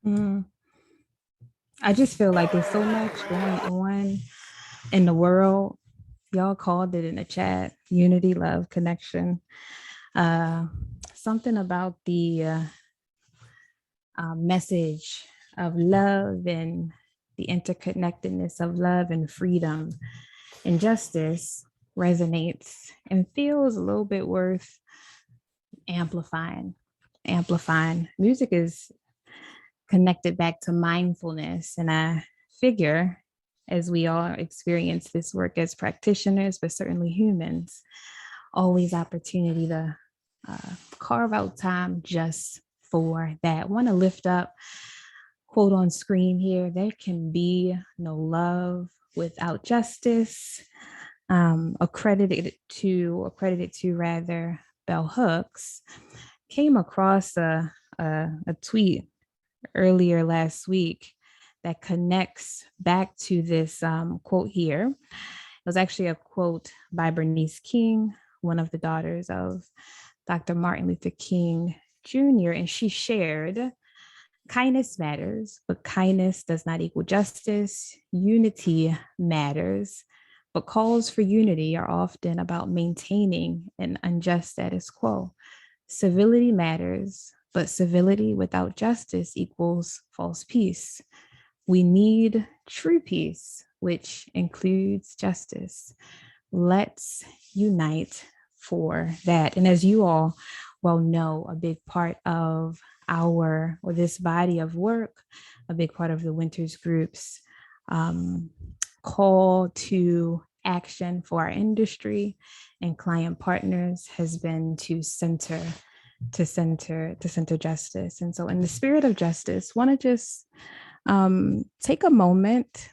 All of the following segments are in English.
Mm. I just feel like there's so much going on in the world. Y'all called it in the chat unity, love, connection. Uh, Something about the message of love and the interconnectedness of love and freedom and justice resonates and feels a little bit worth amplifying. Amplifying. Music is connected back to mindfulness. And I figure as we all experience this work as practitioners, but certainly humans, always opportunity to carve out time just for that. Want to lift up, quote on screen here, there can be no love without justice. Accredited to rather, Bell Hooks came across a tweet earlier last week that connects back to this quote here. It was actually a quote by Bernice King, one of the daughters of Dr. Martin Luther King Jr., and she shared, kindness matters, but kindness does not equal justice. Unity matters, but calls for unity are often about maintaining an unjust status quo. Civility matters, but civility without justice equals false peace. We need true peace, which includes justice. Let's unite for that. And as you all well know, a big part of this body of work, a big part of the Winters Group's um, call to action for our industry and client partners has been to center justice. And so in the spirit of justice, want to just take a moment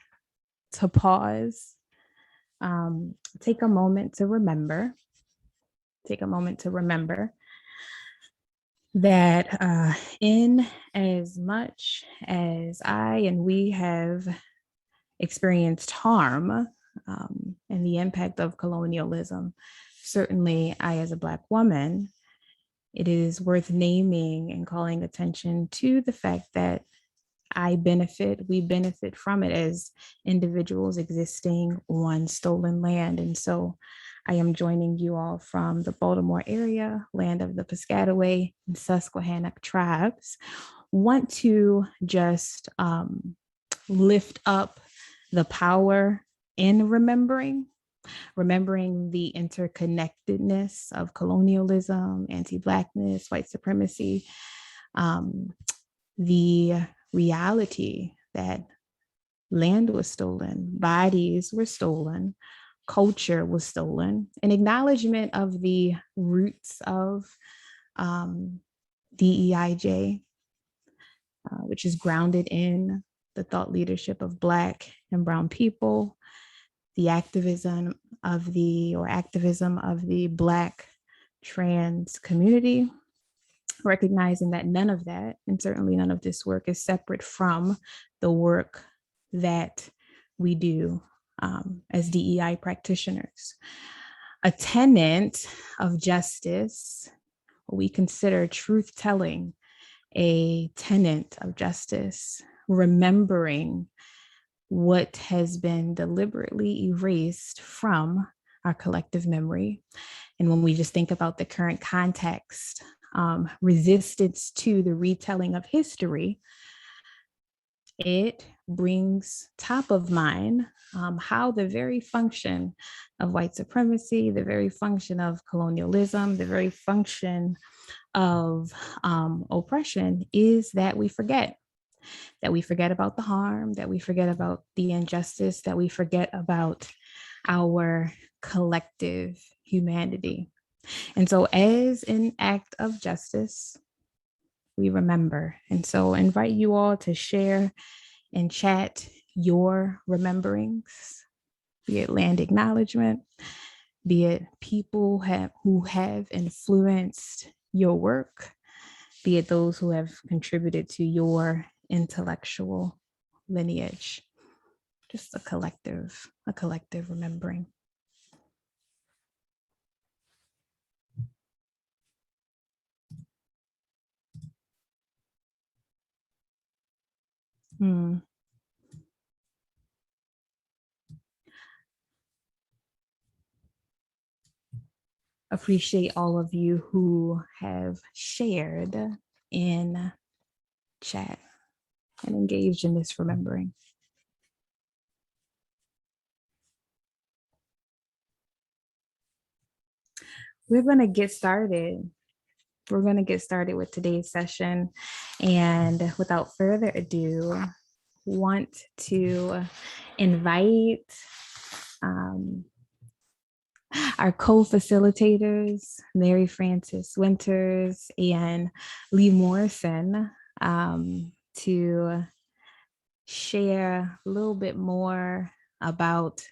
to pause, take a moment to remember, that in as much as I and we have experienced harm and the impact of colonialism, certainly I, as a Black woman, it is worth naming and calling attention to the fact that we benefit from it as individuals existing on stolen land. And so I am joining you all from the Baltimore area, land of the Piscataway and Susquehannock tribes. Want to just lift up the power in remembering the interconnectedness of colonialism, anti-Blackness, white supremacy, the reality that land was stolen, bodies were stolen, culture was stolen, an acknowledgement of the roots of DEIJ, which is grounded in the thought leadership of Black and Brown people, the activism of the Black trans community, recognizing that none of that, and certainly none of this work, is separate from the work that we do as DEI practitioners. A tenet of justice, what we consider truth telling, a tenet of justice, remembering what has been deliberately erased from our collective memory. And when we just think about the current context, resistance to the retelling of history, it brings top of mind how the very function of white supremacy, the very function of colonialism, the very function of oppression is that we forget about the harm, that we forget about the injustice, that we forget about our collective humanity. And so, as an act of justice, we remember. And so, I invite you all to share and chat your rememberings, be it land acknowledgement, be it people who have influenced your work, be it those who have contributed to your intellectual lineage. Just a collective remembering. Hmm. Appreciate all of you who have shared in chat and engaged in this remembering. We're going to get started. We're going to get started with today's session. And without further ado, want to invite our co-facilitators, Mary Frances Winters and Lee Morrison, to share a little bit more about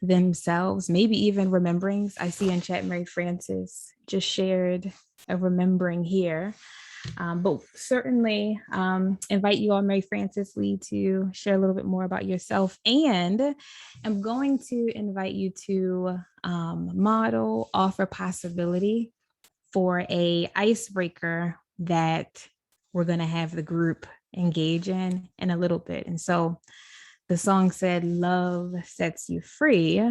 themselves, maybe even rememberings. I see in chat Mary Frances just shared a remembering here. But certainly invite you all, Mary Frances, Lee, to share a little bit more about yourself. And I'm going to invite you to model, offer possibility for a icebreaker that we're going to have the group engage in a little bit. And so the song said, "Love sets you free."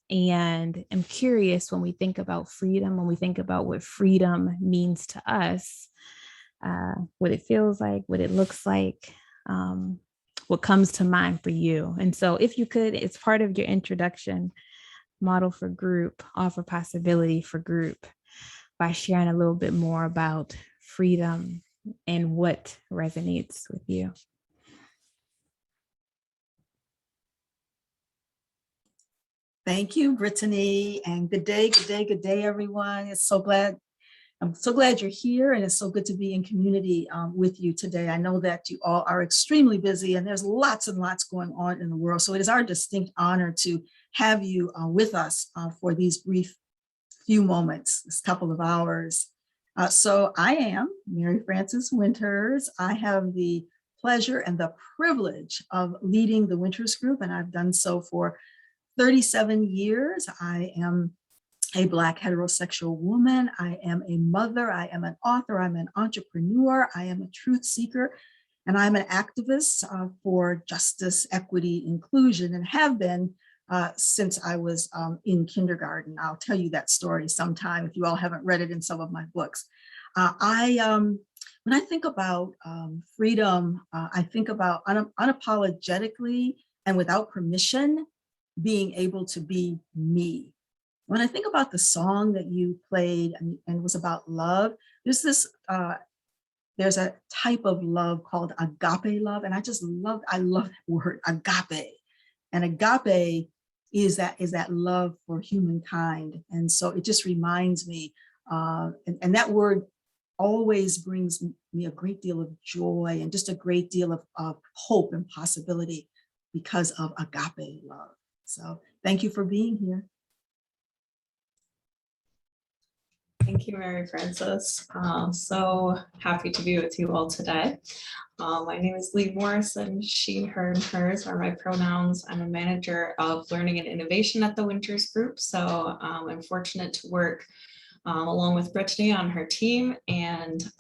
And I'm curious, when we think about freedom, when we think about what freedom means to us, what it feels like, what it looks like, what comes to mind for you. And so if you could, it's part of your introduction, model for group, offer possibility for group by sharing a little bit more about freedom and what resonates with you. Thank you, Brittany, and good day, everyone. I'm so glad you're here, and it's so good to be in community with you today. I know that you all are extremely busy, and there's lots and lots going on in the world. So it is our distinct honor to have you with us for these brief few moments, this couple of hours. So I am Mary Frances Winters. I have the pleasure and the privilege of leading the Winters Group, and I've done so for 37 years. I am a Black heterosexual woman. I am a mother. I am an author. I'm an entrepreneur. I am a truth seeker. And I'm an activist for justice, equity, inclusion, and have been since I was in kindergarten. I'll tell you that story sometime if you all haven't read it in some of my books. When I think about freedom, I think about unapologetically and without permission being able to be me. When I think about the song that you played and was about love, there's a type of love called agape love. And I love that word, agape. And agape is that love for humankind. And so it just reminds me, and that word always brings me a great deal of joy and just a great deal of hope and possibility because of agape love. So thank you for being here. Thank you, Mary Frances. So happy to be with you all today. My name is Lee Morrison. She, her, and hers are my pronouns. I'm a manager of learning and innovation at the Winters Group. So I'm fortunate to work along with Brittany on her team and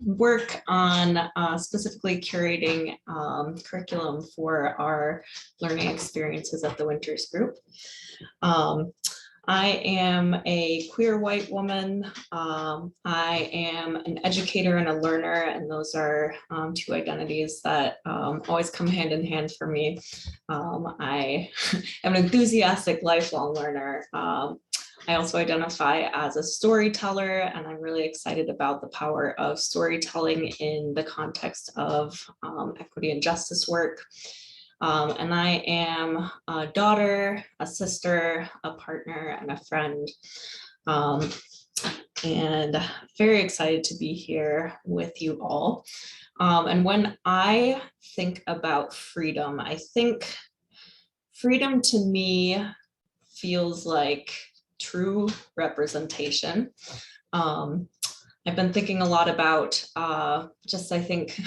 work on specifically curating curriculum for our learning experiences at the Winters Group. I am a queer white woman. I am an educator and a learner, and those are two identities that always come hand in hand for me. I am an enthusiastic lifelong learner. I also identify as a storyteller, and I'm really excited about the power of storytelling in the context of equity and justice work. And I am a daughter, a sister, a partner, and a friend. And very excited to be here with you all. And when I think about freedom, I think freedom to me feels like true representation. I've been thinking a lot about I think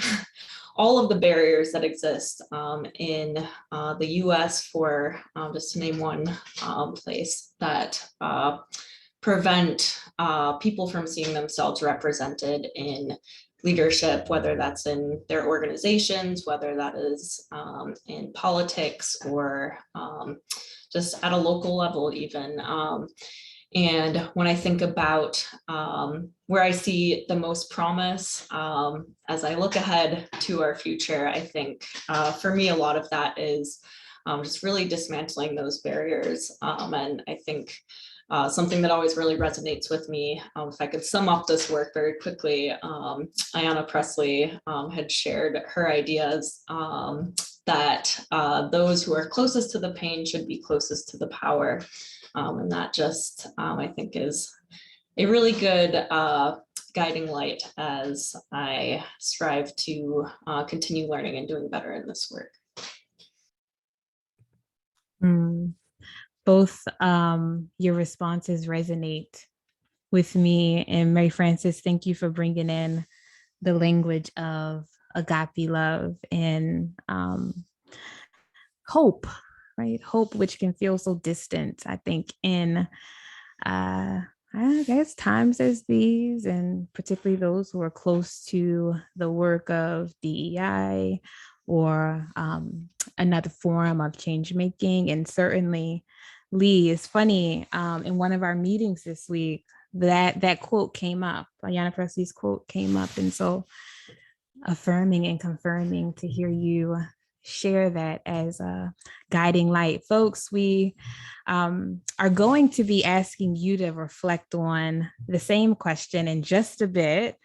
all of the barriers that exist in the US for, just to name one place, that prevent people from seeing themselves represented in leadership, whether that's in their organizations, whether that is in politics or just at a local level even. And when I think about where I see the most promise as I look ahead to our future, I think for me, a lot of that is just really dismantling those barriers. And I think something that always really resonates with me, if I could sum up this work very quickly, Ayanna Pressley had shared her ideas that those who are closest to the pain should be closest to the power. And that just, I think, is a really good guiding light as I strive to continue learning and doing better in this work. Both your responses resonate with me. And Mary Frances, thank you for bringing in the language of agape love and hope, right? Hope, which can feel so distant, I think, in I guess times as these, and particularly those who are close to the work of DEI or another form of change making. And certainly, Lee, it's funny, in one of our meetings this week, that quote came up, Ayanna Pressley's quote came up. And so affirming and confirming to hear you share that as a guiding light. Folks, we are going to be asking you to reflect on the same question in just a bit.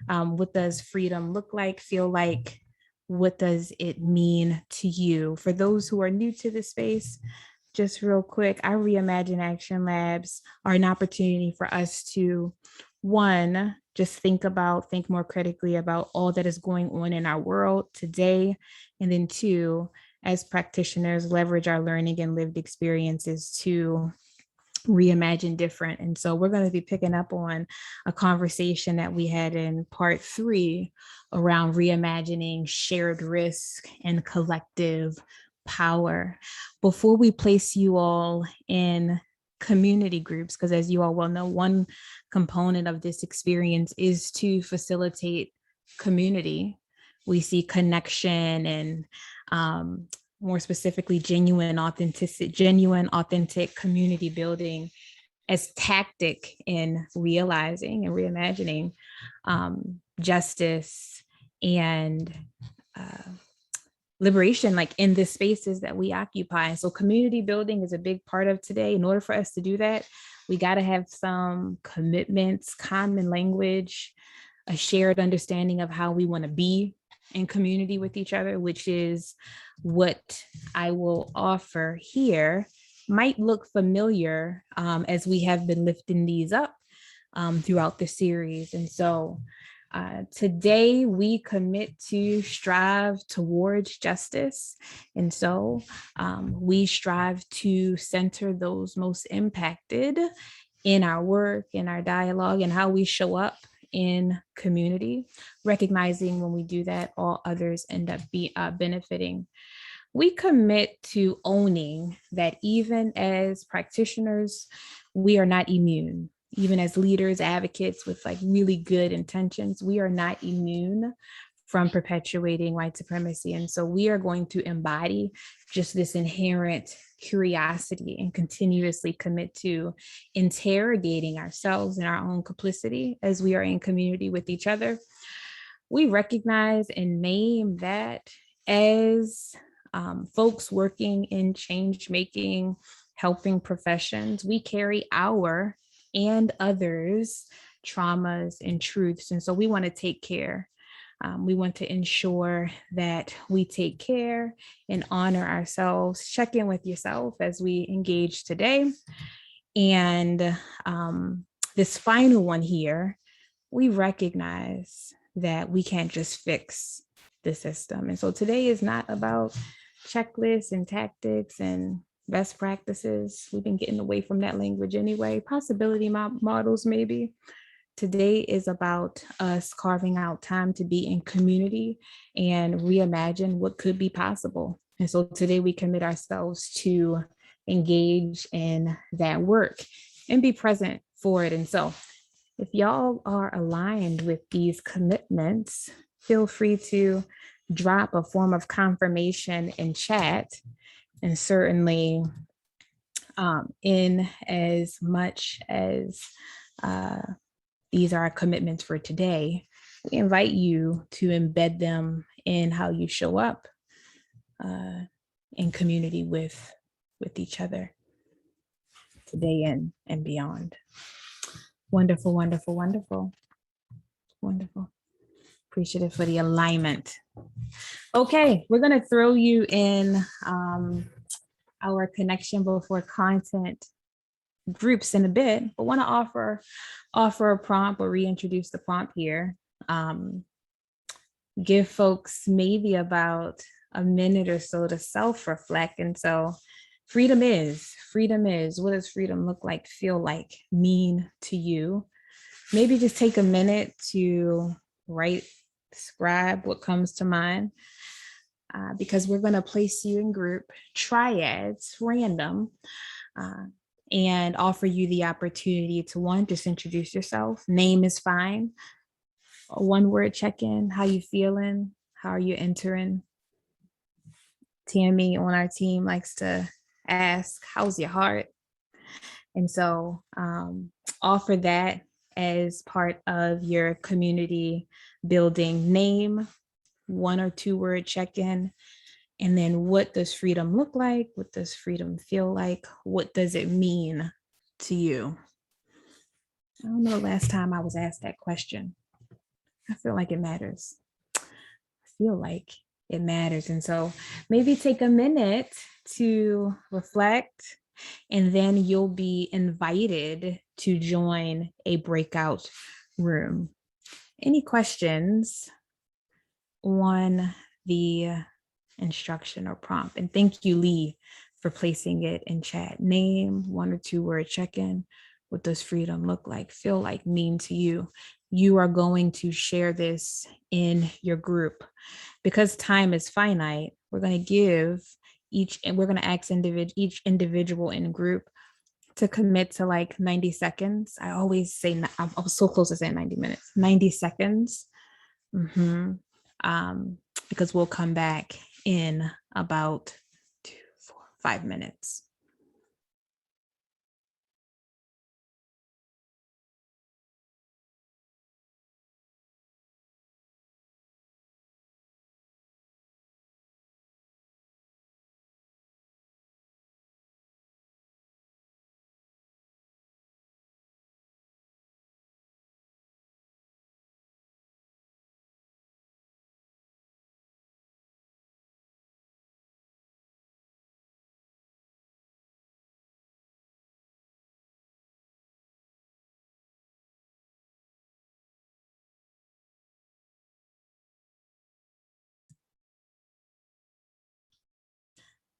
What does freedom look like, feel like? What does it mean to you? For those who are new to this space, just real quick, our Reimagine Action Labs are an opportunity for us to, one, just think more critically about all that is going on in our world today. And then two, as practitioners, leverage our learning and lived experiences to reimagine different. And so we're going to be picking up on a conversation that we had in part 3 around reimagining shared risk and collective power. Before we place you all in community groups, because as you all well know, one component of this experience is to facilitate community. We see connection and more specifically, genuine, authentic community building as tactic in realizing and reimagining justice and liberation, like in the spaces that we occupy. And so community building is a big part of today. In order for us to do that, we got to have some commitments, common language, a shared understanding of how we want to be in community with each other, which is what I will offer here. Might look familiar as we have been lifting these up throughout the series. And so today we commit to strive towards justice. And so we strive to center those most impacted in our work, in our dialogue, and how we show up in community, recognizing when we do that, all others end up benefiting. We commit to owning that even as practitioners, we are not immune. Even as leaders, advocates with like really good intentions, we are not immune from perpetuating white supremacy. And so we are going to embody just this inherent curiosity and continuously commit to interrogating ourselves and our own complicity as we are in community with each other. We recognize and name that as folks working in change-making, helping professions, we carry our and others' traumas and truths. And so we want to take care. We want to ensure that we take care and honor ourselves. Check in with yourself as we engage today. And this final one here, we recognize that we can't just fix the system. And so today is not about checklists and tactics and best practices. We've been getting away from that language anyway. Possibility models, maybe. Today is about us carving out time to be in community and reimagine what could be possible. And so today we commit ourselves to engage in that work and be present for it. And so If y'all are aligned with these commitments, feel free to drop a form of confirmation in chat. And certainly, in as much as these are our commitments for today, we invite you to embed them in how you show up in community with each other today and beyond. Wonderful, wonderful, wonderful, wonderful. Appreciative for the alignment. Okay, we're gonna throw you in our connection before content groups in a bit, but want to offer a prompt or reintroduce the prompt here. Give folks maybe about a minute or so to self-reflect. And so freedom is, what does freedom look like, feel like, mean to you? Maybe just take a minute to write, scribe what comes to mind, because we're going to place you in group triads, random, and offer you the opportunity to, one, just introduce yourself. Name is fine. A one-word check-in. How you feeling? How are you entering? Tammy on our team likes to ask, how's your heart? And so offer that as part of your community building. Name, 1 or 2 word check-in. And then what does freedom look like? What does freedom feel like? What does it mean to you? I don't know the last time I was asked that question. I feel like it matters. I feel like it matters. And so maybe take a minute to reflect, and then you'll be invited to join a breakout room. Any questions on the instruction or prompt? And thank you, Lee, for placing it in chat. Name, 1 or 2 word check-in. What does freedom look like, feel like, mean to you? You are going to share this in your group. Because time is finite, we're going to give each, and we're going to ask each individual in group to commit to like 90 seconds. I always say, I was so close to saying 90 minutes, 90 seconds. Because we'll come back in about 2, 4, 5 minutes.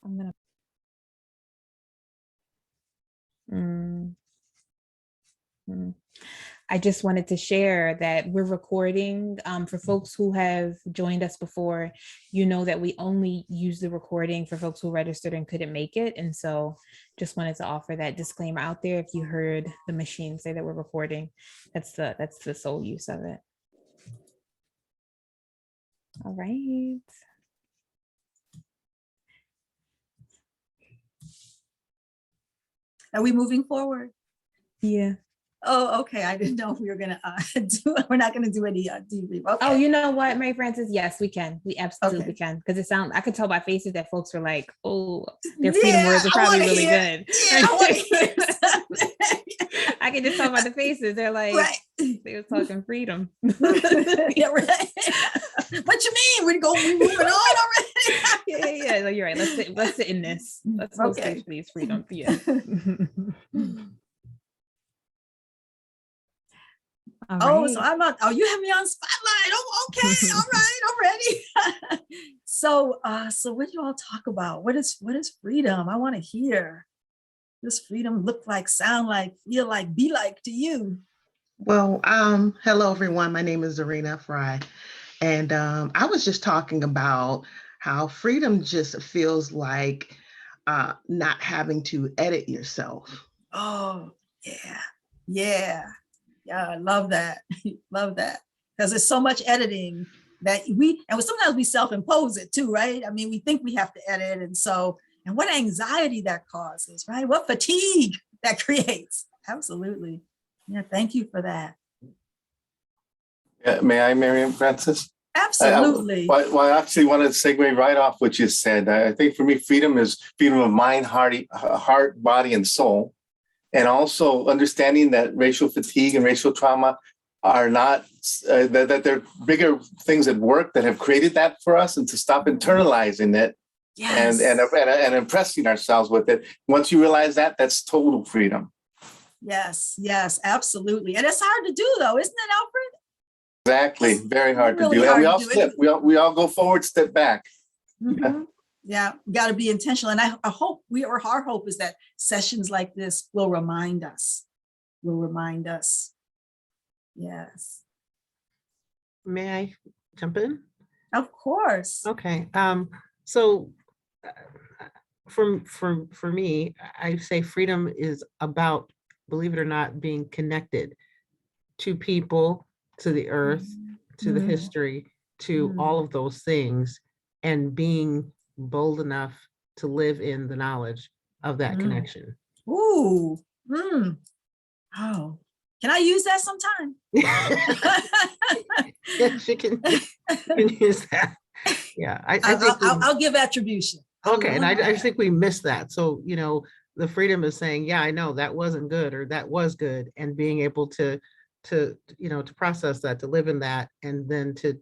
I'm gonna. I just wanted to share that we're recording. For folks who have joined us before, you know that we only use the recording for folks who registered and couldn't make it. And so just wanted to offer that disclaimer out there. If you heard the machine say that we're recording, that's the sole use of it. All right. Are we moving forward? Yeah. Oh, okay. I didn't know if we were gonna we're not gonna do any debrief. Okay. Oh, you know what, Mary Frances? Yes, we can. We absolutely can. Because I could tell by faces that folks are like, oh, their freedom words are probably really good. Yeah, I want to hear I can just tell by the faces. They're like, right. They were talking freedom. Yeah, right. What you mean? We moving on already? Yeah. No, you're right. Let's sit in this. Let's hold space for these freedom. Yeah. Oh, right. so I'm not. Oh, you have me on spotlight. Oh, okay. All right. I'm ready. So what do you all talk about? What is freedom? I want to hear. What does freedom look like, sound like, feel like, be like to you? Well, hello, everyone. My name is Zarina Fry. And I was just talking about how freedom just feels like not having to edit yourself. Oh, yeah. Yeah. Yeah, I love that. Love that. Because there's so much editing that sometimes we self-impose it too, right? I mean, we think we have to edit. And what anxiety that causes, right? What fatigue that creates. Absolutely. Yeah, thank you for that. May I, Miriam Francis? Absolutely. Well, I actually want to segue right off what you said. I think for me, freedom is freedom of mind, heart, body, and soul. And also understanding that racial fatigue and racial trauma are not, that there are bigger things at work that have created that for us, and to stop internalizing it. Yes. and impressing ourselves with it. Once you realize that, that's total freedom. Yes, absolutely. And it's hard to do though, isn't it, Alfred? Exactly. Very hard really to do. hard And we to all do. slip. We all go forward, step back. Mhm. Yeah, got to be intentional. And I hope our hope is that sessions like this will remind us. Yes, May I jump in? of course. Okay. So for me, I say freedom is about, believe it or not, being connected to people, to the earth, to the history, to all of those things, and being bold enough to live in the knowledge of that connection. Ooh. Oh, can I use that sometime? Yes, you can use that. Yeah, I think I'll give attribution. okay, and I just think we missed that. So, the freedom is saying, yeah, I know that wasn't good or that was good, and being able to process that, to live in that, and then to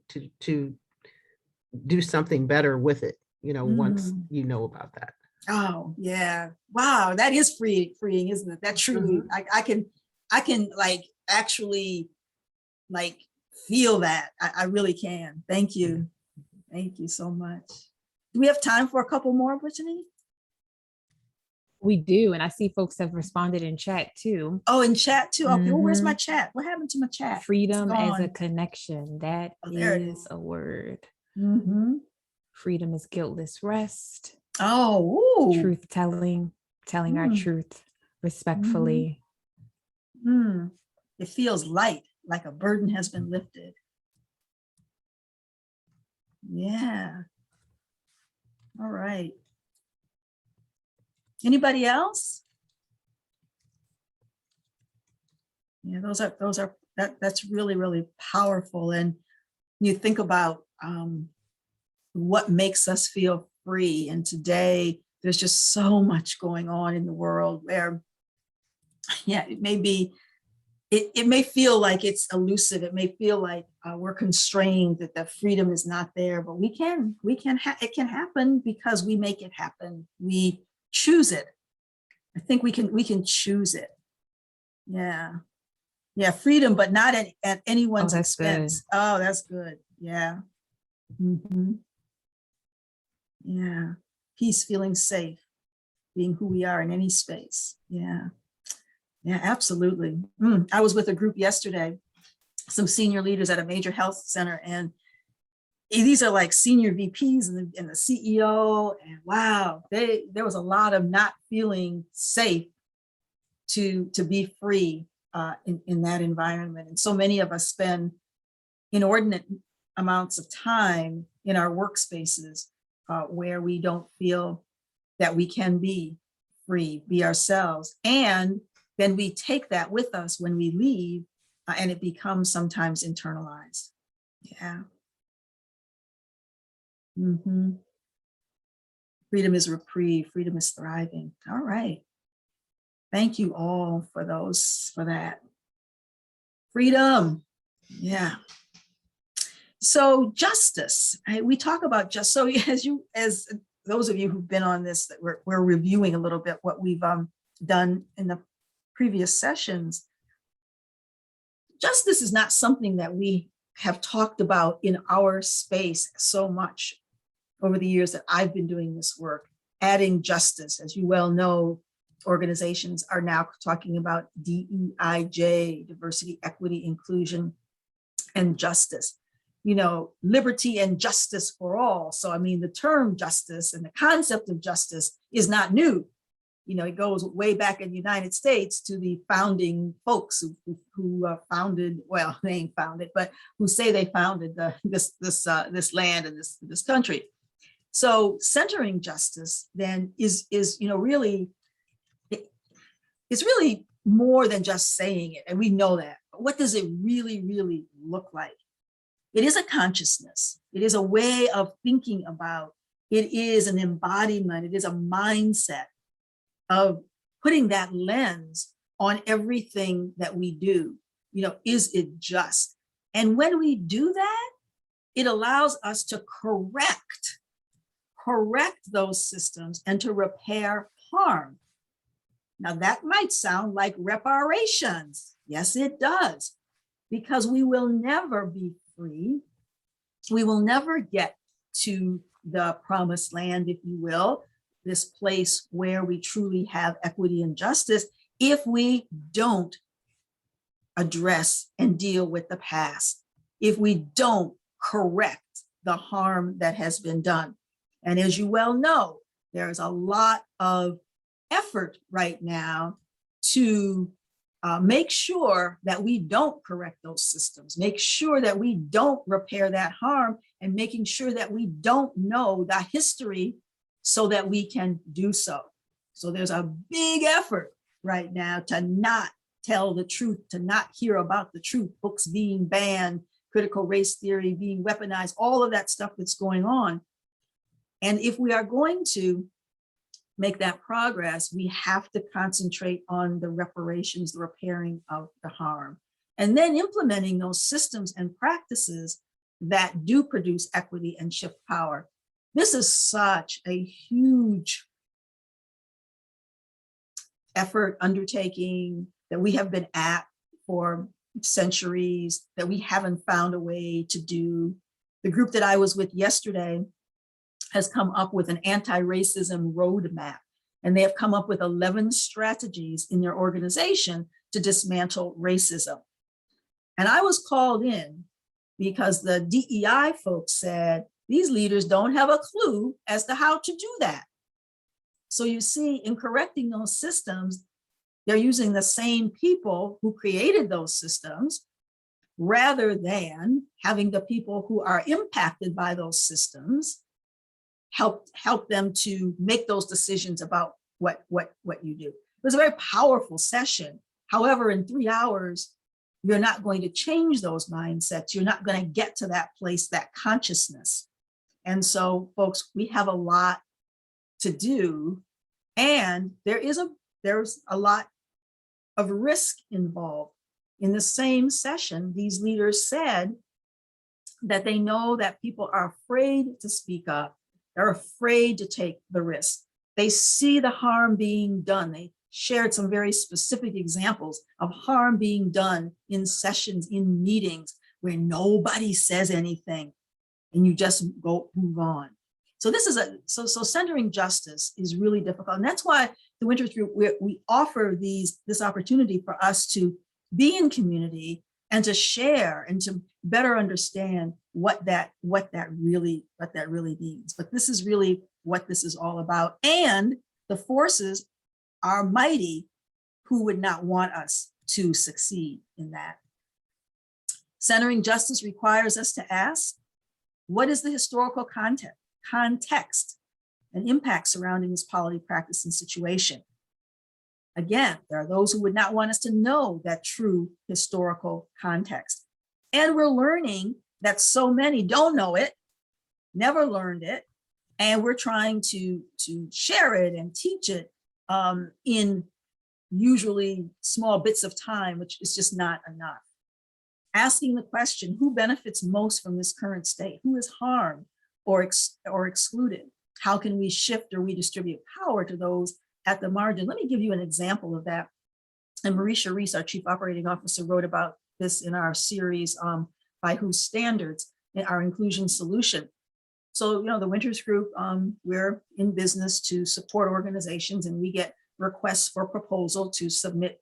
do something better with it, once you know about that. Oh yeah. Wow. That is freeing, isn't it? That truly, I can like actually like feel that. I really can. Thank you. Thank you so much. Do we have time for a couple more, Brittany? We do. And I see folks have responded in chat too. Oh, in chat too. Okay. Well, where's my chat? What happened to my chat? Freedom It's as a gone. connection. That There it is is. a word. Mhm. Freedom is guiltless rest. Oh, ooh. Truth telling our truth respectfully. It feels light, like a burden has been lifted. Yeah. All right. Anybody else? Yeah, that's really, really powerful. And you think about what makes us feel free. And today there's just so much going on in the world where, yeah, it may feel like it's elusive. It may feel like we're constrained, that the freedom is not there, but it can happen because we make it happen. We choose it. I think we can choose it. Yeah. Yeah. Freedom, but not at anyone's that's expense. good. Oh, that's good. Yeah. Yeah. Peace, feeling safe, being who we are in any space. Yeah. Yeah, absolutely. I was with a group yesterday, some senior leaders at a major health center, and these are like senior VPs and the CEO. And wow, there was a lot of not feeling safe to be free in that environment. And so many of us spend inordinate amounts of time in our workspaces where we don't feel that we can be free, be ourselves. And then we take that with us when we leave, and it becomes sometimes internalized. Yeah. Freedom is reprieve. Freedom is thriving. All right. Thank you all for that. Freedom. Yeah. So justice, right? We talk about so as those of you who've been on this, that we're reviewing a little bit what we've done in the previous sessions. Justice is not something that we have talked about in our space so much over the years that I've been doing this work. Adding justice, as you well know, organizations are now talking about DEIJ, diversity, equity, inclusion, and justice. Liberty and justice for all. So, I mean, the term justice and the concept of justice is not new. it goes way back in the United States to the founding folks who founded, well, they ain't founded, but who say they founded this land and this country. So centering justice then is really, it's really more than just saying it, and we know that. But what does it really, really look like? It is a consciousness. It is a way of thinking about. It is an embodiment. It is a mindset of putting that lens on everything that we do. Is it just? And when we do that, it allows us to correct those systems and to repair harm. Now that might sound like reparations. Yes, it does, because we will never be free. We will never get to the promised land, if you will, this place where we truly have equity and justice, if we don't address and deal with the past, if we don't correct the harm that has been done. And as you well know, there is a lot of effort right now to make sure that we don't correct those systems, make sure that we don't repair that harm, and making sure that we don't know the history so that we can do so. So there's a big effort right now to not tell the truth, to not hear about the truth, books being banned, critical race theory being weaponized, all of that stuff that's going on. And if we are going to make that progress, we have to concentrate on the reparations, the repairing of the harm, and then implementing those systems and practices that do produce equity and shift power. This is such a huge effort, undertaking that we have been at for centuries, that we haven't found a way to do. The group that I was with yesterday has come up with an anti-racism roadmap, and they have come up with 11 strategies in their organization to dismantle racism. And I was called in because the DEI folks said, these leaders don't have a clue as to how to do that. So you see, in correcting those systems, they're using the same people who created those systems rather than having the people who are impacted by those systems help them to make those decisions about what you do. It was a very powerful session. However, in 3 hours, you're not going to change those mindsets. You're not going to get to that place, that consciousness. And so, folks, we have a lot to do, and there's a lot of risk involved. In the same session, these leaders said that they know that people are afraid to speak up. They're afraid to take the risk. They see the harm being done. They shared some very specific examples of harm being done in sessions, in meetings where nobody says anything and you just move on. So this is so centering justice is really difficult. And that's why the Winters Group, we offer this opportunity for us to be in community and to share and to better understand what that really means. But this is really what this is all about. And the forces are mighty who would not want us to succeed in that. Centering justice requires us to ask, what is the historical context and impact surrounding this polity, practice, and situation? Again, there are those who would not want us to know that true historical context. And we're learning that so many don't know it, never learned it, and we're trying to share it and teach it in usually small bits of time, which is just not enough. Asking the question, who benefits most from this current state? Who is harmed or excluded? How can we shift or redistribute power to those at the margin? Let me give you an example of that. And Marisha Reese, our Chief Operating Officer, wrote about this in our series, By Whose Standards, in our inclusion solution. So, the Winters Group, we're in business to support organizations, and we get requests for proposal to submit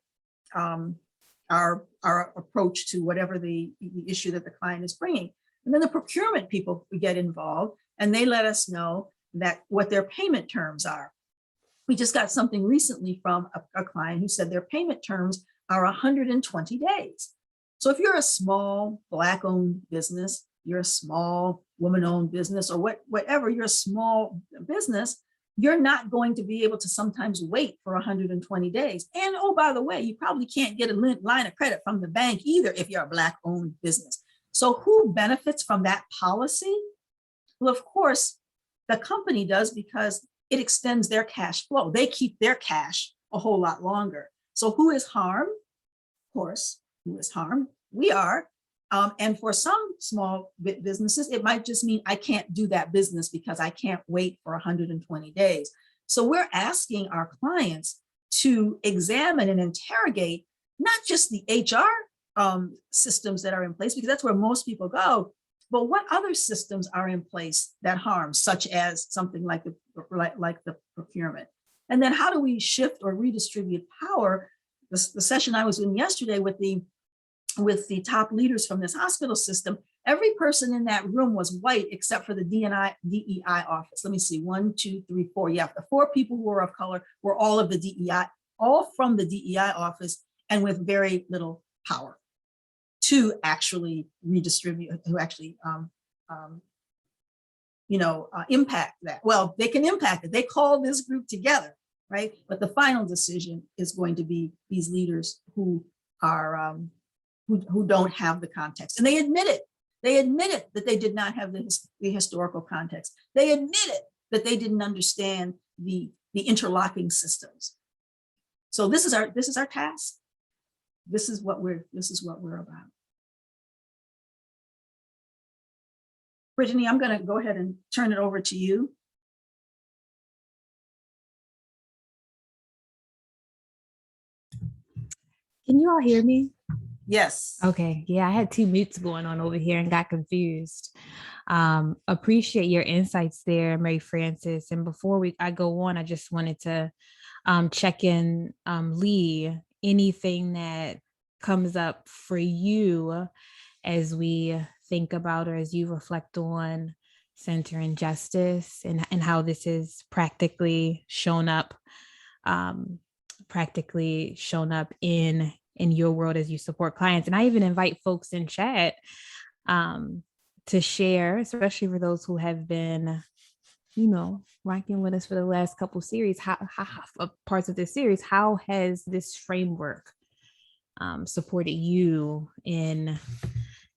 our approach to whatever the issue that the client is bringing. And then the procurement people get involved, and they let us know that what their payment terms are. We just got something recently from a client who said their payment terms are 120 days. So if you're a small Black-owned business, you're a small woman-owned business, or whatever, you're a small business, you're not going to be able to sometimes wait for 120 days. And oh, by the way, you probably can't get a line of credit from the bank either if you're a Black-owned business. So who benefits from that policy? Well, of course, the company does, because it extends their cash flow. They keep their cash a whole lot longer. So who is harmed? Of course, who is harmed? We are. And for some small businesses, it might just mean I can't do that business because I can't wait for 120 days. So we're asking our clients to examine and interrogate not just the HR systems that are in place, because that's where most people go, but what other systems are in place that harm, such as something like the procurement? And then how do we shift or redistribute power? The session I was in yesterday with the top leaders from this hospital system, every person in that room was white except for the DEI office. Let me see, 1, 2, 3, 4. Yeah, the 4 people who were of color were all of the DEI, all from the DEI office, and with very little power to actually redistribute, to actually impact that. Well, they can impact it. They call this group together, right? But the final decision is going to be these leaders who are who don't have the context, and they admit it. They admitted that they did not have the historical context. They admitted that they didn't understand the interlocking systems. So this is our task. This is what we're about. Brittany, I'm going to go ahead and turn it over to you. Can you all hear me? Yes. Okay. Yeah, I had 2 mutes going on over here and got confused. Appreciate your insights there, Mary Frances. And before I go on, I just wanted to check in, Lee, anything that comes up for you as we think about, or as you reflect on centering justice and how this is practically shown up in your world as you support clients. And I even invite folks in chat to share, especially for those who have been, rocking with us for the last couple series, how parts of this series, how has this framework supported you in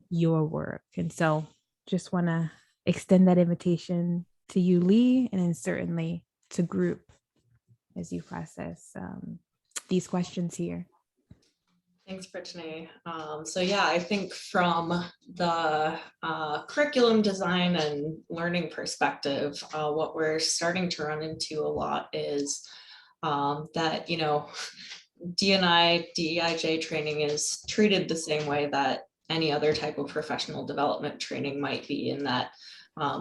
your work? And so just want to extend that invitation to you, Lee, and then certainly to group as you process these questions here. Thanks, Brittany. So yeah, I think from the curriculum design and learning perspective, what we're starting to run into a lot is that, D&I, DEIJ training is treated the same way that any other type of professional development training might be, in that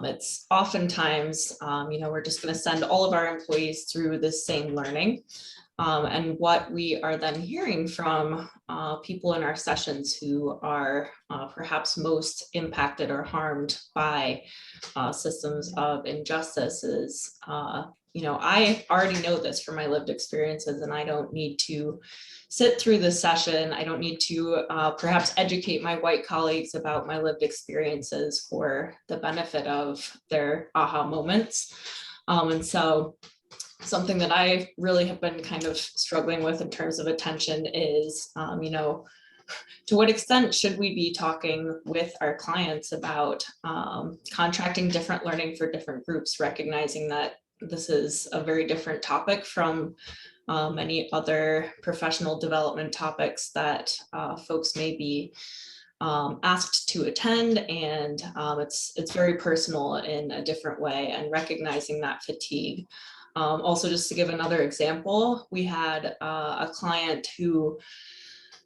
it's oftentimes, we're just going to send all of our employees through the same learning. And what we are then hearing from people in our sessions who are perhaps most impacted or harmed by systems of injustice is, I already know this from my lived experiences, and I don't need to sit through this session. I don't need to perhaps educate my white colleagues about my lived experiences for the benefit of their aha moments. And so something that I really have been kind of struggling with in terms of attention is, to what extent should we be talking with our clients about contracting different learning for different groups, recognizing that this is a very different topic from many other professional development topics that folks may be asked to attend, and it's very personal in a different way, and recognizing that fatigue. Also, just to give another example, we had a client who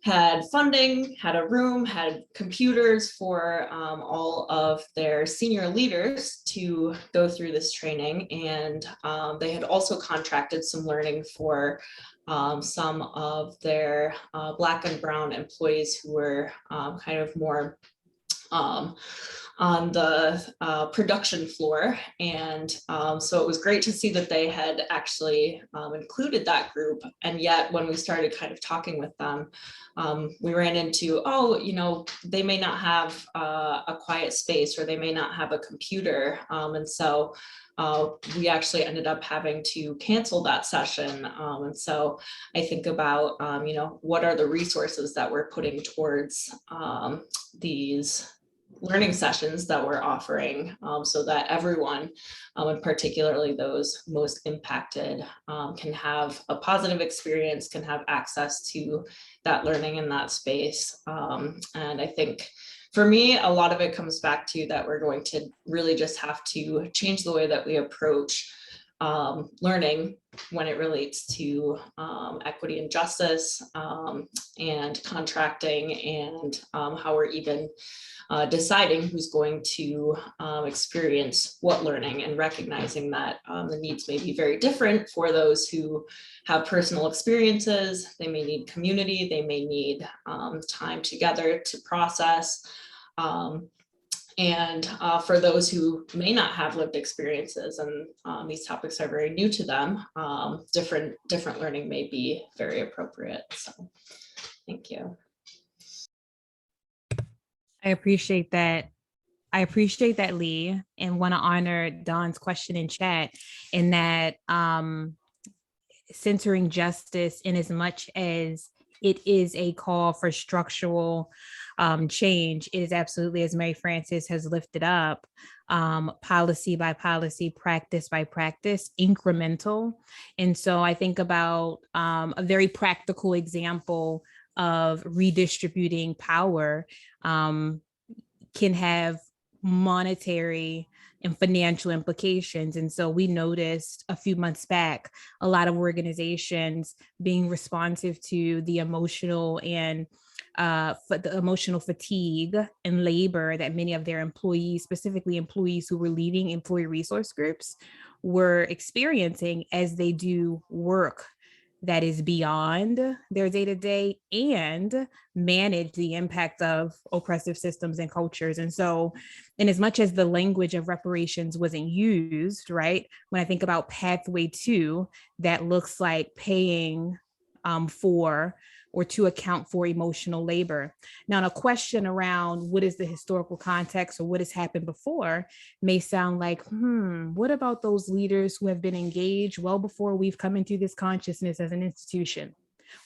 had funding, had a room, had computers for all of their senior leaders to go through this training. And they had also contracted some learning for some of their Black and Brown employees who were kind of more um, on the production floor. And so it was great to see that they had actually included that group. And yet when we started kind of talking with them, we ran into, oh, you know, they may not have a quiet space, or they may not have a computer. And so we actually ended up having to cancel that session. And so I think about, you know, what are the resources that we're putting towards these learning sessions that we're offering, so that everyone, and particularly those most impacted, can have a positive experience, can have access to that learning in that space. And I think for me, a lot of it comes back to that we're going to really just have to change the way that we approach learning when it relates to equity and justice, and contracting, and how we're even deciding who's going to experience what learning, and recognizing that the needs may be very different for those who have personal experiences. They may need community, they may need time together to process. And for those who may not have lived experiences, and these topics are very new to them, different learning may be very appropriate. So thank you. I appreciate that. I appreciate that, Lee, and want to honor Don's question in chat, in that centering justice, in as much as it is a call for structural change, it is absolutely, as Mary Frances has lifted up, policy by policy, practice by practice, incremental. And so I think about a very practical example of redistributing power can have monetary and financial implications. And so we noticed a few months back a lot of organizations being responsive to the emotional and the emotional fatigue and labor that many of their employees, specifically employees who were leading employee resource groups, were experiencing as they do work that is beyond their day-to-day and manage the impact of oppressive systems and cultures. And so, in as much as the language of reparations wasn't used, right, when I think about pathway 2, that looks like paying for or to account for emotional labor. Now, a question around what is the historical context or what has happened before may sound like, what about those leaders who have been engaged well before we've come into this consciousness as an institution?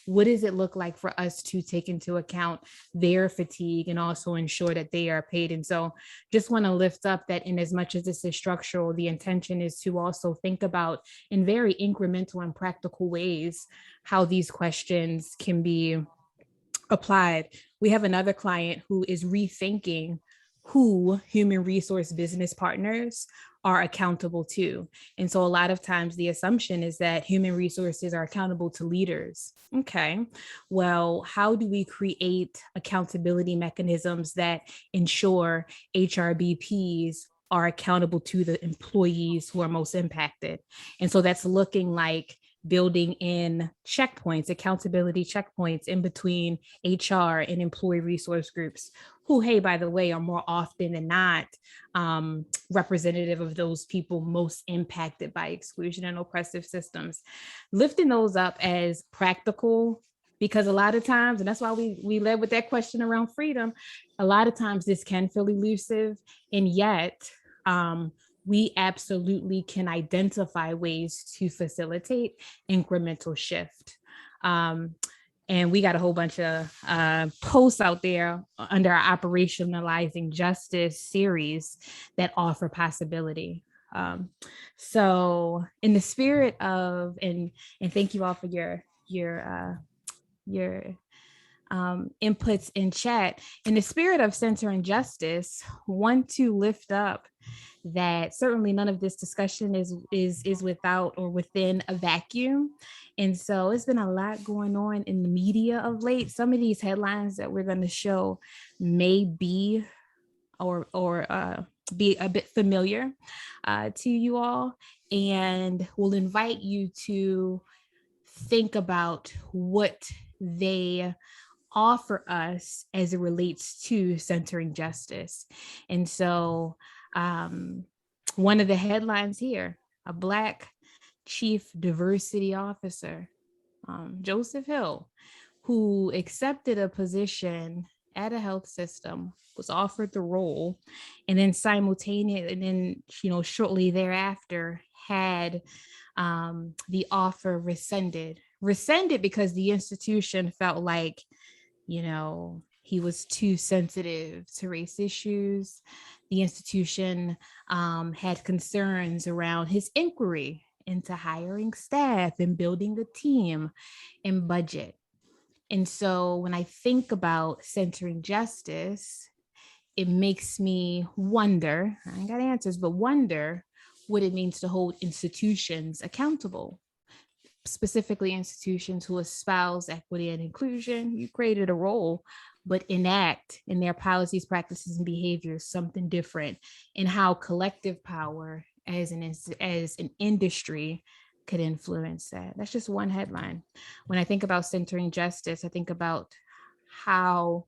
What does it look like for us to take into account their fatigue and also ensure that they are paid? And so just want to lift up that in as much as this is structural, the intention is to also think about in very incremental and practical ways how these questions can be applied. We have another client who is rethinking who human resource business partners are accountable to. And so a lot of times the assumption is that human resources are accountable to leaders. Okay, well, how do we create accountability mechanisms that ensure HRBPs are accountable to the employees who are most impacted? And so that's looking like building in checkpoints, accountability checkpoints in between HR and employee resource groups, who, hey, by the way, are more often than not representative of those people most impacted by exclusion and oppressive systems. Lifting those up as practical, because a lot of times, and that's why we led with that question around freedom, a lot of times this can feel elusive, and yet we absolutely can identify ways to facilitate incremental shift. And we got a whole bunch of posts out there under our Operationalizing Justice series that offer possibility. So in the spirit of, and thank you all for your inputs in chat, in the spirit of centering justice, want to lift up that certainly none of this discussion is without or within a vacuum. And so it's been a lot going on in the media of late. Some of these headlines that we're going to show may be or be a bit familiar to you all, and we'll invite you to think about what they offer us as it relates to centering justice. And so one of the headlines here, a Black Chief Diversity Officer, Joseph Hill, who accepted a position at a health system, was offered the role, and then simultaneously, and then, shortly thereafter had the offer rescinded because the institution felt like, he was too sensitive to race issues. The institution had concerns around his inquiry into hiring staff and building a team and budget. And so when I think about centering justice, it makes me wonder, I ain't got answers, but wonder what it means to hold institutions accountable, specifically institutions who espouse equity and inclusion. You created a role, but enact in their policies, practices, and behaviors something different in how collective power as an industry could influence that. That's just one headline. When I think about centering justice, I think about how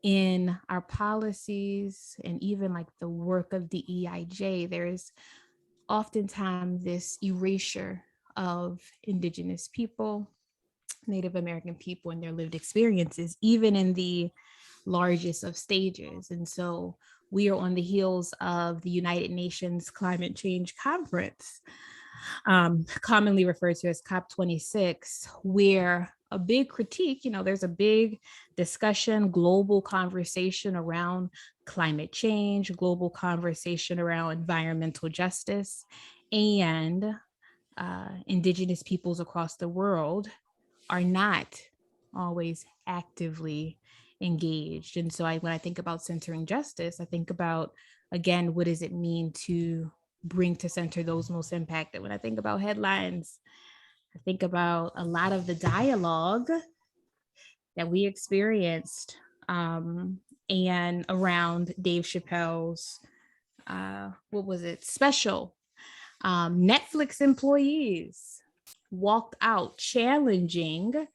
in our policies and even like the work of the EIJ, there is oftentimes this erasure of Indigenous people, Native American people, and their lived experiences, even in the largest of stages. And so we are on the heels of the United Nations Climate Change Conference, commonly referred to as COP26, where a big critique, there's a big discussion, global conversation around climate change, global conversation around environmental justice, and Indigenous peoples across the world are not always actively engaged. And so when I think about centering justice, I think about, again, what does it mean to bring to center those most impacted? When I think about headlines, I think about a lot of the dialogue that we experienced and around Dave Chappelle's, special. Netflix employees walked out challenging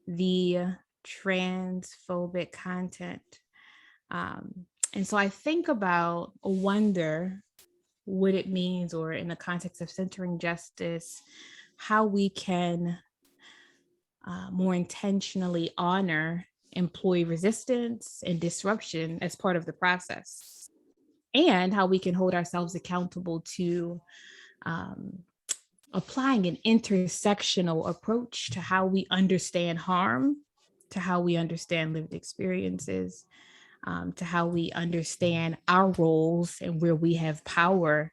the transphobic content. And so I think about, wonder what it means, or in the context of centering justice, how we can more intentionally honor employee resistance and disruption as part of the process, and how we can hold ourselves accountable to applying an intersectional approach to how we understand harm, to how we understand lived experiences, to how we understand our roles and where we have power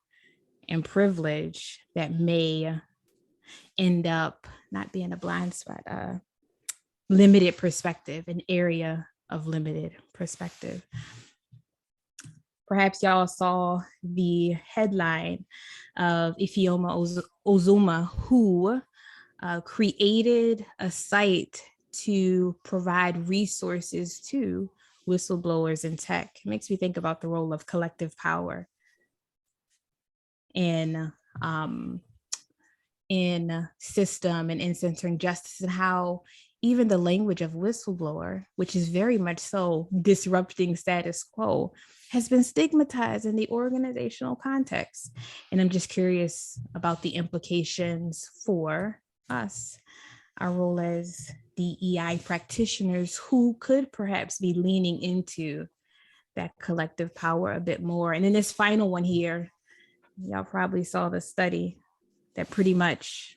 and privilege that may end up not being a blind spot, limited perspective, an area of limited perspective. Perhaps y'all saw the headline of Ifeoma Ozoma, who created a site to provide resources to whistleblowers in tech. It makes me think about the role of collective power in system and in centering justice, and how even the language of whistleblower, which is very much so disrupting status quo, has been stigmatized in the organizational context. And I'm just curious about the implications for us, our role as DEI practitioners who could perhaps be leaning into that collective power a bit more. And in this final one here, y'all probably saw the study that pretty much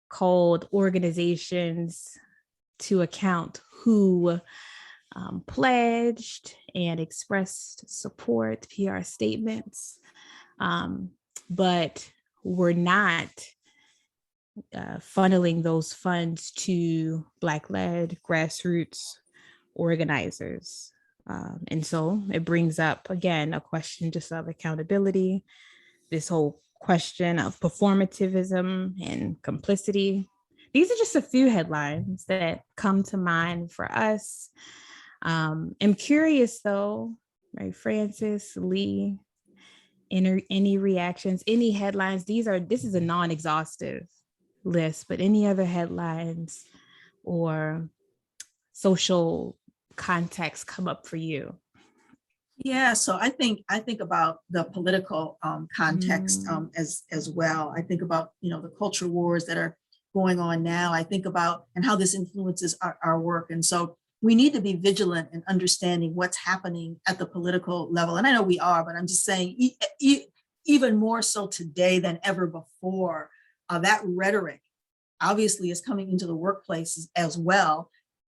called organizations to account who pledged and expressed support, PR statements, but were not funneling those funds to Black-led grassroots organizers. And so it brings up, again, a question just of accountability, this whole question of performativism and complicity. These are just a few headlines that come to mind for us. I'm curious though, right, Francis, Lee, any reactions, any headlines? This is a non-exhaustive list, but any other headlines or social context come up for you? Yeah, so I think about the political context Mm. as well. I think about, the culture wars that are going on now. I think about and how this influences our work. And so we need to be vigilant in understanding what's happening at the political level. And I know we are, but I'm just saying even more so today than ever before, that rhetoric obviously is coming into the workplaces as well.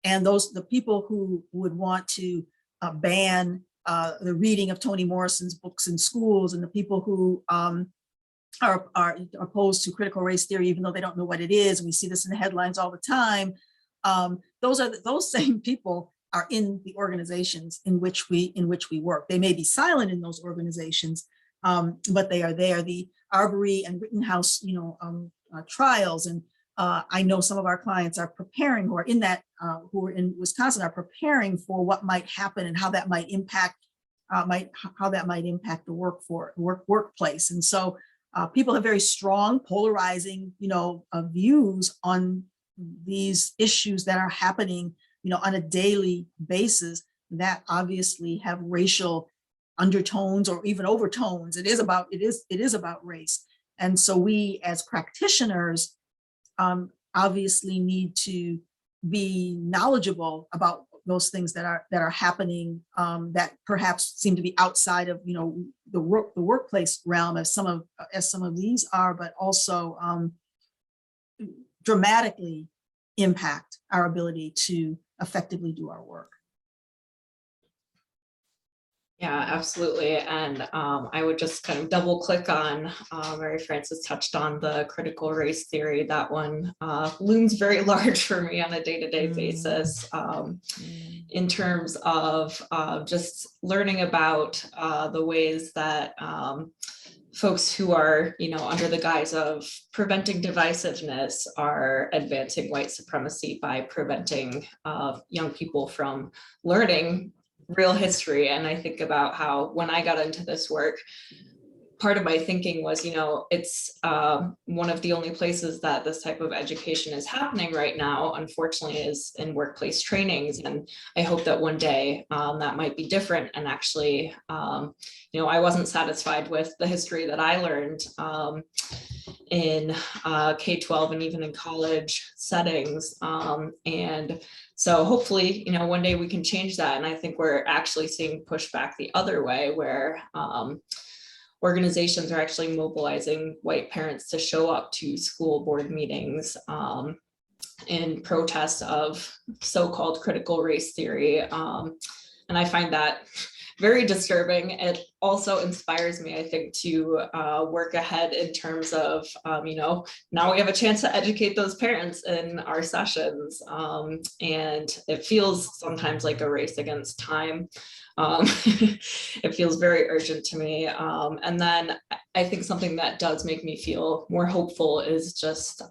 And the people who would want to ban the reading of Toni Morrison's books in schools, and the people who are opposed to critical race theory, even though they don't know what it is. We see this in the headlines all the time. Those same people are in the organizations in which we work. They may be silent in those organizations, but they are there. The Arbery and Rittenhouse, trials, and I know some of our clients are preparing, who are in Wisconsin, are preparing for what might happen and how that might impact the workplace. And so people have very strong, polarizing, views on these issues that are happening, on a daily basis, that obviously have racial undertones or even overtones. It is about race. And so we as practitioners obviously need to be knowledgeable about those things that are happening that perhaps seem to be outside of the workplace realm, as some of these are, but also dramatically impact our ability to effectively do our work. Yeah, absolutely. And I would just kind of double click on, Mary Frances touched on the critical race theory. That one looms very large for me on a day-to-day basis in terms of just learning about the ways that folks who are, under the guise of preventing divisiveness are advancing white supremacy by preventing young people from learning real history. And I think about how when I got into this work, part of my thinking was, it's one of the only places that this type of education is happening right now, unfortunately, is in workplace trainings. And I hope that one day that might be different. And actually, I wasn't satisfied with the history that I learned in K-12 and even in college settings. And so hopefully, one day we can change that. And I think we're actually seeing pushback the other way, where organizations are actually mobilizing white parents to show up to school board meetings in protest of so-called critical race theory. And I find that very disturbing. It also inspires me, I think, to work ahead in terms of, now we have a chance to educate those parents in our sessions. And it feels sometimes like a race against time. It feels very urgent to me. And then I think something that does make me feel more hopeful is just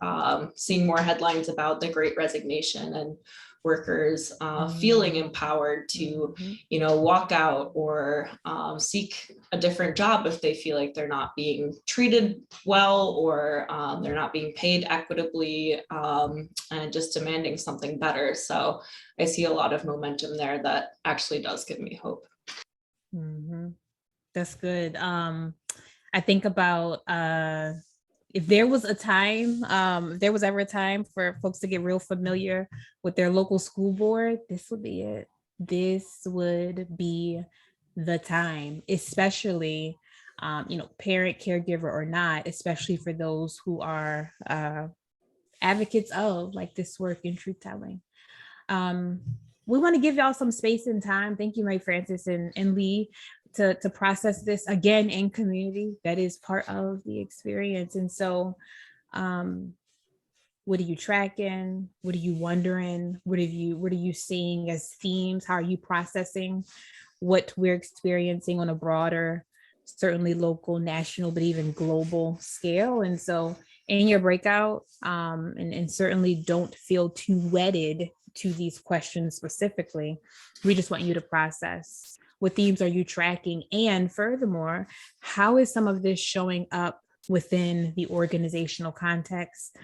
seeing more headlines about the Great Resignation and workers feeling empowered to, walk out or seek a different job if they feel like they're not being treated well, or they're not being paid equitably, and just demanding something better. So I see a lot of momentum there that actually does give me hope. That's good. I think about if there was ever a time for folks to get real familiar with their local school board, this would be it. This would be the time, especially, parent, caregiver or not, especially for those who are advocates of like this work in truth telling. We want to give y'all some space and time. Thank you, Mary Frances and Lee, to process this again in community. That is part of the experience. And so what are you tracking? What are you wondering? What are you seeing as themes? How are you processing what we're experiencing on a broader, certainly local, national, but even global scale? And so in your breakout, and certainly don't feel too wedded to these questions specifically. We just want you to process what themes are you tracking? And furthermore, how is some of this showing up within the organizational context,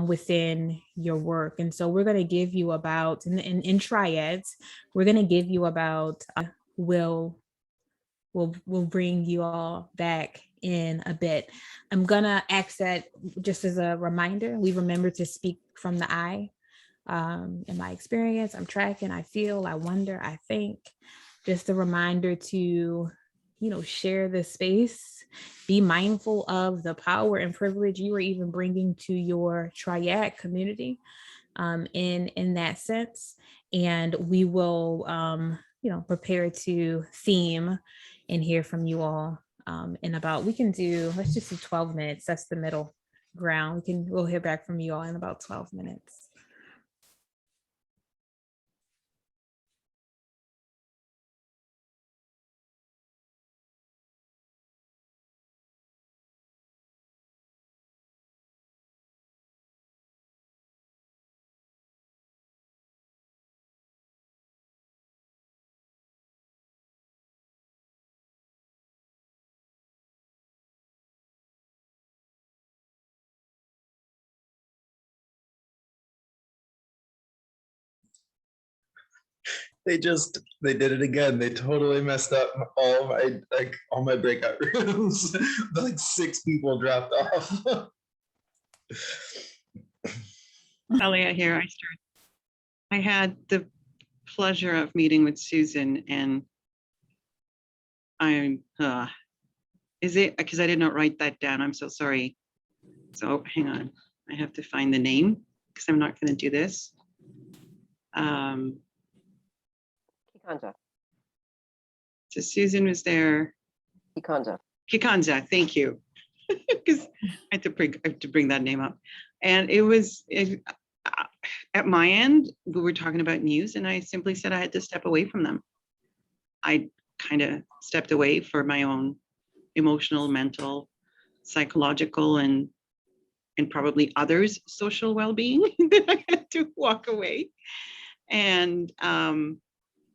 within your work. And so we're going to give you about, in triads, we're going to give you about, we'll bring you all back in a bit. I'm gonna ask that just as a reminder, we remember to speak from the I. In my experience, I'm tracking, I feel, I wonder, I think. Just a reminder to, share the space, be mindful of the power and privilege you are even bringing to your triad community, in that sense. And we will, prepare to theme and hear from you all in about, let's just do 12 minutes. That's the middle ground. We'll hear back from you all in about 12 minutes. They did it again. They totally messed up all my breakout rooms. Like 6 people dropped off. Talia here. I had the pleasure of meeting with Susan, and is it because I did not write that down? I'm so sorry. So hang on, I have to find the name because I'm not going to do this. Kikanza. So Susan was there. Kikanza, thank you. Because I have to bring that name up. And at my end, we were talking about news, and I simply said I had to step away from them. I kind of stepped away for my own emotional, mental, psychological, and probably others' social well-being that I had to walk away. And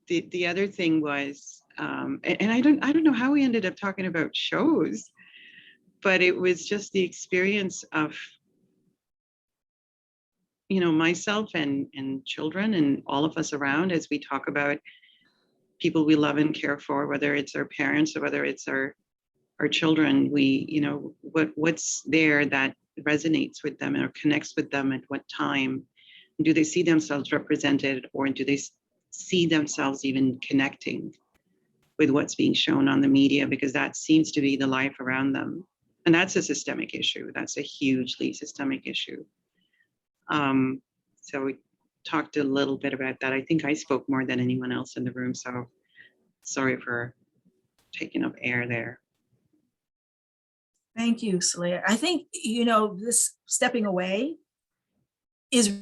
the other thing was, and I don't know how we ended up talking about shows, but it was just the experience of, myself and children and all of us around as we talk about people we love and care for, whether it's our parents or whether it's our children. What's there that resonates with them or connects with them at what time? Do they see themselves represented, or do they see themselves even connecting with what's being shown on the media? Because that seems to be the life around them. And that's a systemic issue. That's a hugely systemic issue. So we talked a little bit about that. I think I spoke more than anyone else in the room. So sorry for taking up air there. Thank you, Celia. I think, this stepping away is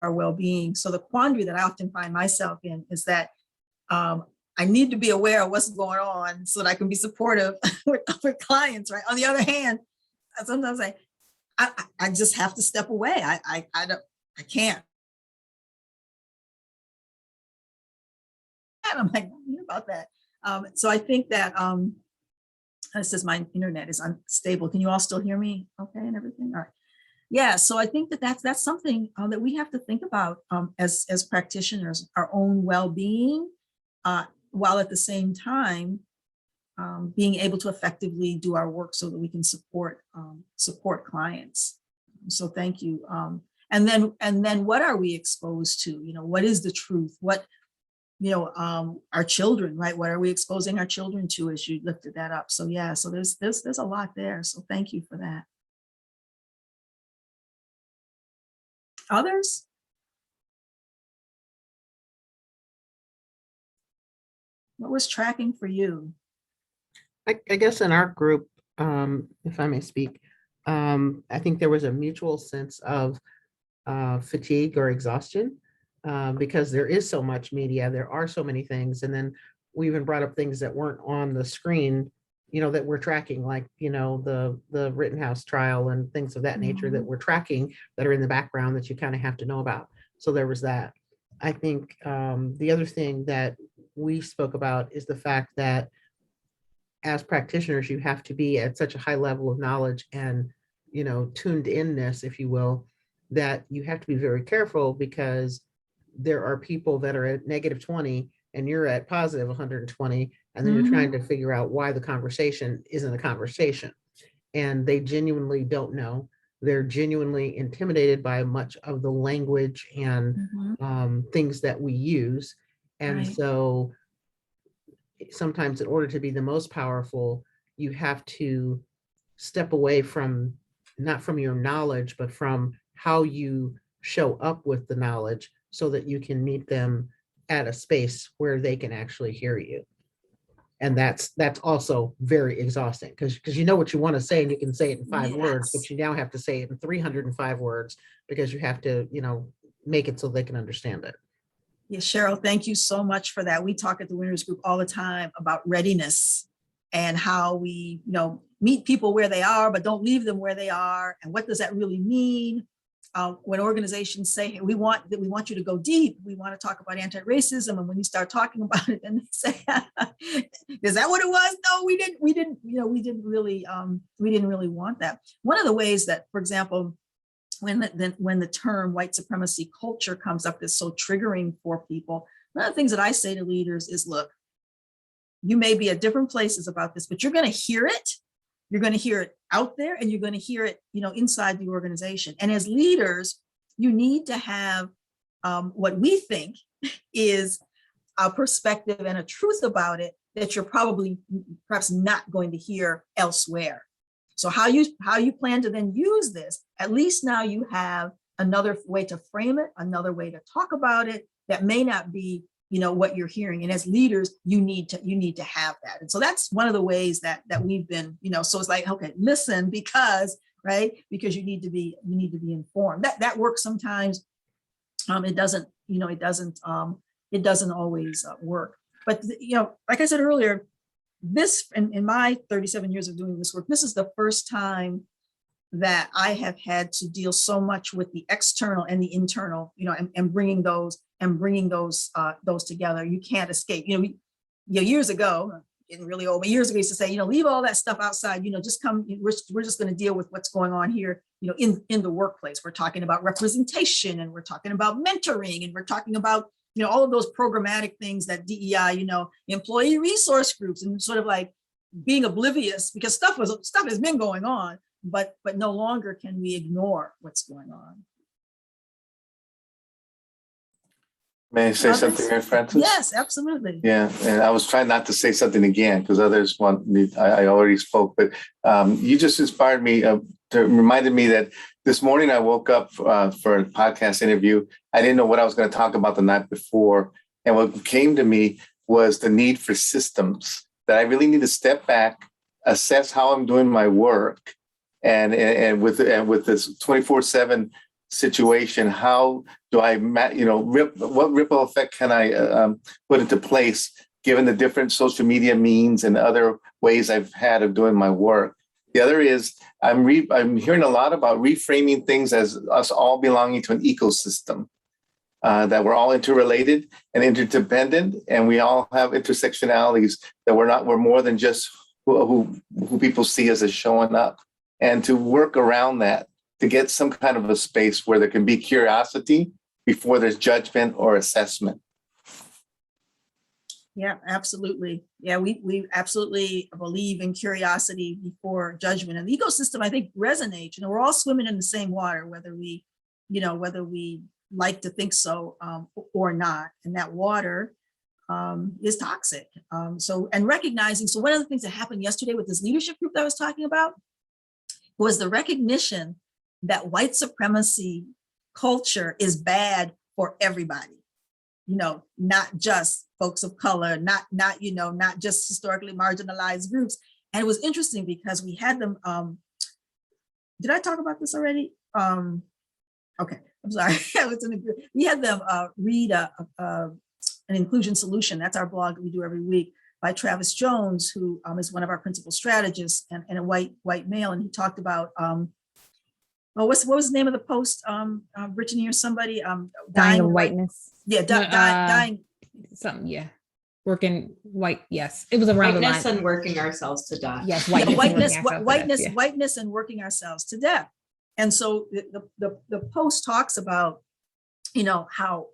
our well-being. So the quandary that I often find myself in is that I need to be aware of what's going on so that I can be supportive with clients, right? On the other hand, sometimes I just have to step away. I can't. And I'm like, about that. So I think that it says my internet is unstable. Can you all still hear me? Okay, and everything. All right. Yeah. So I think that's something that we have to think about as practitioners, our own well-being, while at the same time being able to effectively do our work so that we can support clients. So thank you. And then what are we exposed to? What is the truth? What, our children, right? What are we exposing our children to, as you lifted that up? So yeah, so there's a lot there. So thank you for that. Others? What was tracking for you? I guess in our group, if I may speak, I think there was a mutual sense of fatigue or exhaustion because there is so much media, there are so many things. And then we even brought up things that weren't on the screen, that we're tracking, like, the Rittenhouse trial and things of that nature that we're tracking that are in the background that you kind of have to know about. So there was that. I think the other thing that we spoke about is the fact that as practitioners, you have to be at such a high level of knowledge and, tuned inness, if you will, that you have to be very careful, because there are people that are at -20 and you're at positive 120, and then you're trying to figure out why the conversation isn't a conversation. And they genuinely don't know. They're genuinely intimidated by much of the language and things that we use. And Right. so sometimes, in order to be the most powerful, you have to step away from, not from your knowledge, but from how you show up with the knowledge, so that you can meet them at a space where they can actually hear you. And that's also very exhausting, because you know what you want to say and you can say it in 5 words, but you now have to say it in 305 words, because you have to, make it so they can understand it. Yeah, Cheryl, thank you so much for that. We talk at the Winners Group all the time about readiness and how we, meet people where they are, but don't leave them where they are. And what does that really mean? When organizations say, hey, we want you to go deep, we want to talk about anti-racism, and when you start talking about it, and they say, is that what it was? No, we didn't really want that. One of the ways that, for example, when the term white supremacy culture comes up, is so triggering for people. One of the things that I say to leaders is, look, you may be at different places about this, but you're going to hear it. You're going to hear it out there, and you're going to hear it, inside the organization. And as leaders, you need to have what we think is a perspective and a truth about it that you're perhaps not going to hear elsewhere. So how you plan to then use this, at least now you have another way to frame it, another way to talk about it that may not be, what you're hearing. And as leaders, you need to have that. And so that's one of the ways that we've been, so it's like, okay, listen, because you need to be informed. That works sometimes. It doesn't always work. But like I said earlier, this in my 37 years of doing this work, this is the first time that I have had to deal so much with the external and the internal, and bringing those together. You can't escape. Years ago, getting really old, but years ago, I used to say, leave all that stuff outside. Just come. We're just going to deal with what's going on here. In the workplace, we're talking about representation, and we're talking about mentoring, and we're talking about all of those programmatic things that DEI, employee resource groups, and sort of like being oblivious, because stuff has been going on. But no longer can we ignore what's going on. May I say something, Mary Frances? Yes, absolutely. Yeah, and I was trying not to say something again, because others want me. I already spoke, but you just inspired me. Reminded me that this morning I woke up for a podcast interview. I didn't know what I was going to talk about the night before, and what came to me was the need for systems. That I really need to step back, assess how I'm doing my work. And with this 24/7 situation, how do I, what ripple effect can I put into place, given the different social media means and other ways I've had of doing my work? The other is I'm hearing a lot about reframing things as us all belonging to an ecosystem, that we're all interrelated and interdependent, and we all have intersectionalities, that we're more than just who people see us as showing up. And to work around that, to get some kind of a space where there can be curiosity before there's judgment or assessment. Yeah, absolutely. Yeah, we absolutely believe in curiosity before judgment. And the ecosystem, I think, resonates. We're all swimming in the same water, whether we like to think so or not. And that water is toxic. And recognizing, so one of the things that happened yesterday with this leadership group that I was talking about was the recognition that white supremacy culture is bad for everybody, not just folks of color, not just historically marginalized groups. And it was interesting because we had them, did I talk about this already? Okay, I'm sorry. We had them read an inclusion solution. That's our blog that we do every week, by Travis Jones, who is one of our principal strategists and a white male. And he talked about, what was the name of the post, Brittany or somebody? Dying of whiteness. Yeah, dying. Something, yeah. Yes, it was around the Whiteness line. and working ourselves to death. Yes, Yeah, whiteness, whiteness and working ourselves to death. And so the post talks about, how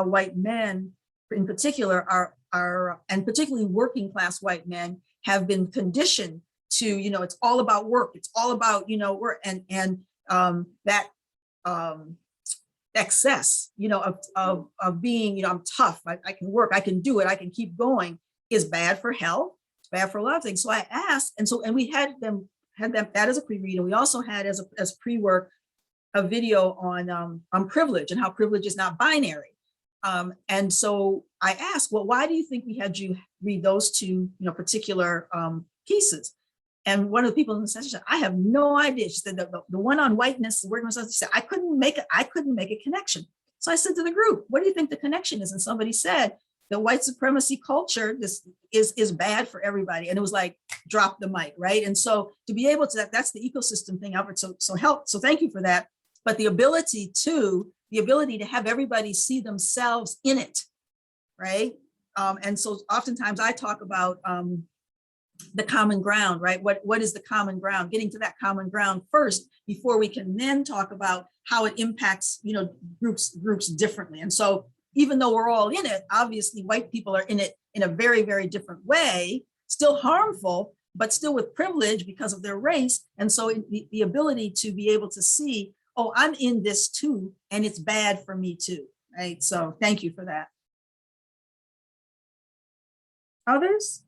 white men in particular are, and particularly working class white men have been conditioned to, it's all about work. It's all about, work that excess, of being, I'm tough. I can work. I can do it. I can keep going is bad for health. It's bad for a lot of things. So I asked, and we had them that as a pre-read, and we also had as pre-work a video on privilege and how privilege is not binary. And so I asked, well, why do you think we had you read those two, particular pieces? And one of the people in the session said, I have no idea. She said the one on whiteness, working myself, she said, I couldn't make a connection. So I said to the group, what do you think the connection is? And somebody said, the white supremacy culture, this is bad for everybody. And it was like, drop the mic, right? And so to be able to, that's the ecosystem thing, Albert. So thank you for that. But the ability to have everybody see themselves in it, right? And so oftentimes I talk about the common ground, right? What is the common ground? Getting to that common ground first before we can then talk about how it impacts, groups differently. And so even though we're all in it, obviously white people are in it in a very, very different way, still harmful, but still with privilege because of their race. And so the ability to be able to see, oh, I'm in this too, and it's bad for me too, right? So thank you for that. Others?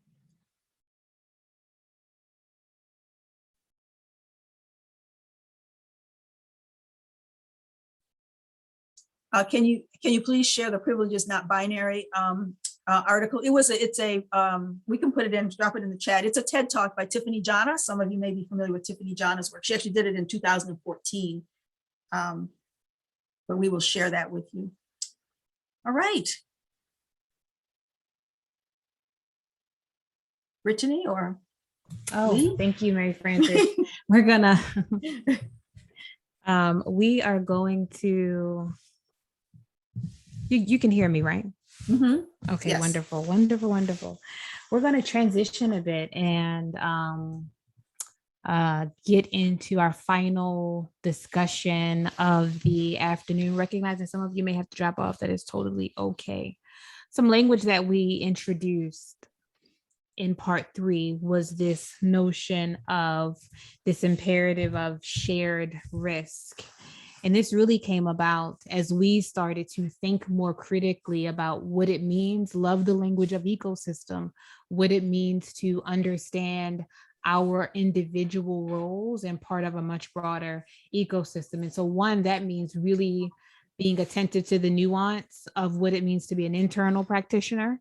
Can you please share the privilege is not binary article? We can put it in, drop it in the chat. It's a TED Talk by Tiffany Jana. Some of you may be familiar with Tiffany Jana's work. She actually did it in 2014. But we will share that with you. All right. Brittany or Lee? Thank you, Mary Frances. We're gonna, we are going to, you can hear me, right? Mm-hmm. Okay, Yes. Wonderful. We're going to transition a bit and get into our final discussion of the afternoon, recognizing some of you may have to drop off. That is totally okay. Some language that we introduced in part 3 was this notion of this imperative of shared risk. And this really came about as we started to think more critically about what it means, love the language of ecosystem, what it means to understand our individual roles and part of a much broader ecosystem. And so one, that means really being attentive to the nuance of what it means to be an internal practitioner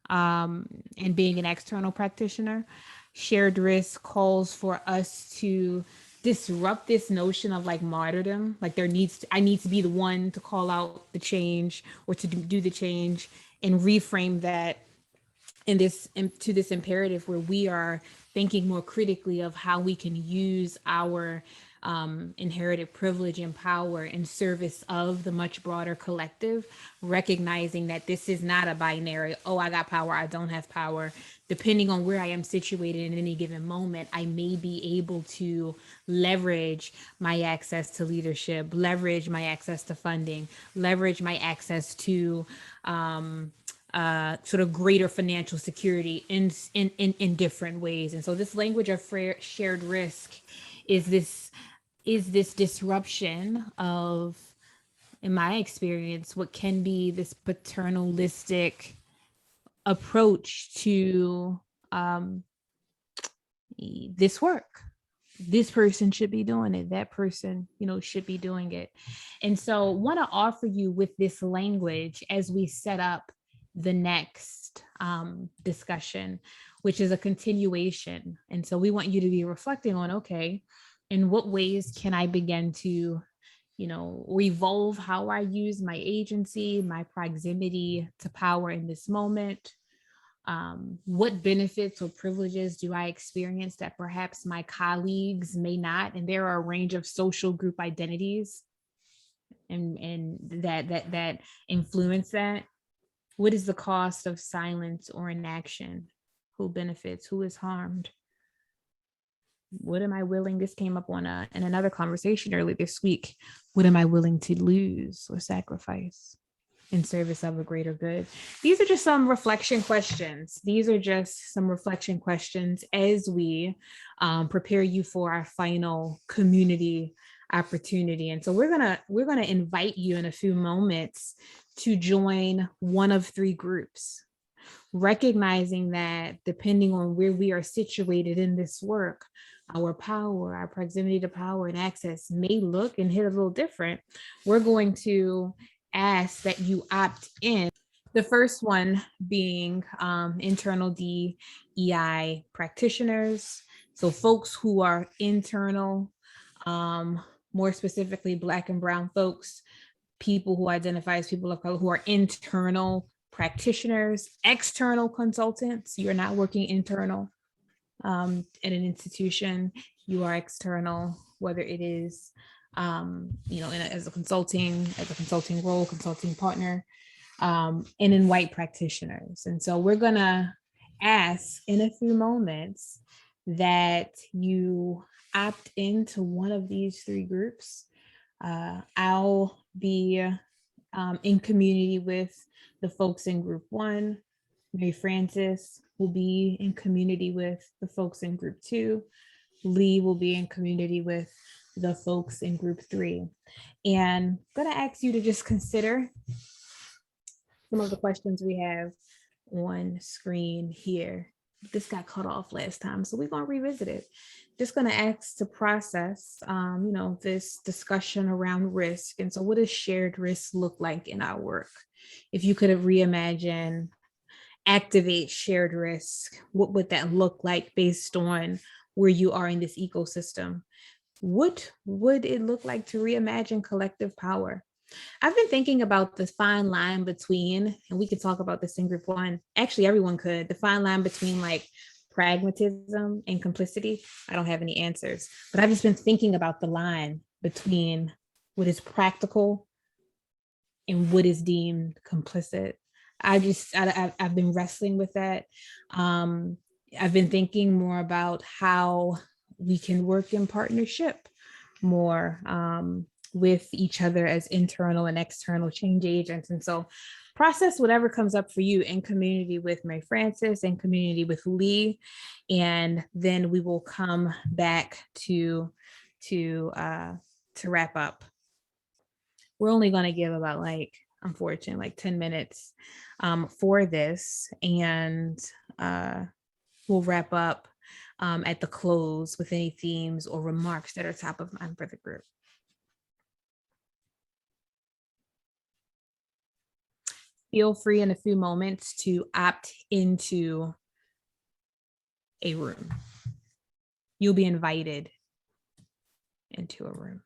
and being an external practitioner. Shared risk calls for us to disrupt this notion of like martyrdom, like I need to be the one to call out the change or to do the change, and reframe that to this imperative where we are thinking more critically of how we can use our inherited privilege and power in service of the much broader collective, recognizing that this is not a binary, oh, I got power, I don't have power. Depending on where I am situated in any given moment, I may be able to leverage my access to leadership, leverage my access to funding, leverage my access to sort of greater financial security in different ways. And so this language of shared risk is this disruption of, in my experience, what can be this paternalistic approach to this work. This person should be doing it. That person, should be doing it. And so want to offer you with this language as we set up the next discussion, which is a continuation. And so we want you to be reflecting on, okay, in what ways can I begin to, revolve how I use my agency, my proximity to power in this moment? What benefits or privileges do I experience that perhaps my colleagues may not? And there are a range of social group identities and that influence that. What is the cost of silence or inaction? Who benefits? Who is harmed? What am I willing? This came up on in another conversation earlier this week. What am I willing to lose or sacrifice in service of a greater good? These are just some reflection questions. As we prepare you for our final community opportunity. And so we're gonna invite you in a few moments to join one of three groups, recognizing that depending on where we are situated in this work, our power, our proximity to power and access may look and hit a little different. We're going to ask that you opt in. The first one being internal DEI practitioners. So folks who are internal, more specifically Black and Brown folks, people who identify as people of color who are internal practitioners, external consultants. You're not working internal in an institution. You are external, whether it is, as a consulting role, consulting partner, and in white practitioners. And so we're gonna ask in a few moments that you opt into one of these three groups. I'll be in community with the folks in group 1. Mary Frances will be in community with the folks in group 2. Lee will be in community with the folks in group 3. And I'm gonna ask you to just consider some of the questions we have on screen here. This got cut off last time, so we're gonna revisit it. Just gonna ask to process, this discussion around risk. And so what does shared risk look like in our work? If you could reimagine, activate shared risk, what would that look like based on where you are in this ecosystem? What would it look like to reimagine collective power? I've been thinking about the fine line between, and we could talk about this in group 1, actually everyone could, the fine line between like pragmatism and complicity. I don't have any answers, but I've just been thinking about the line between what is practical and what is deemed complicit. I've been wrestling with that. I've been thinking more about how we can work in partnership more with each other as internal and external change agents. And so process whatever comes up for you in community with Mary Frances, in community with Lee, and then we will come back to wrap up. We're only going to give about unfortunately 10 minutes for this, and we'll wrap up at the close with any themes or remarks that are top of mind for the group. Feel free in a few moments to opt into a room. You'll be invited into a room.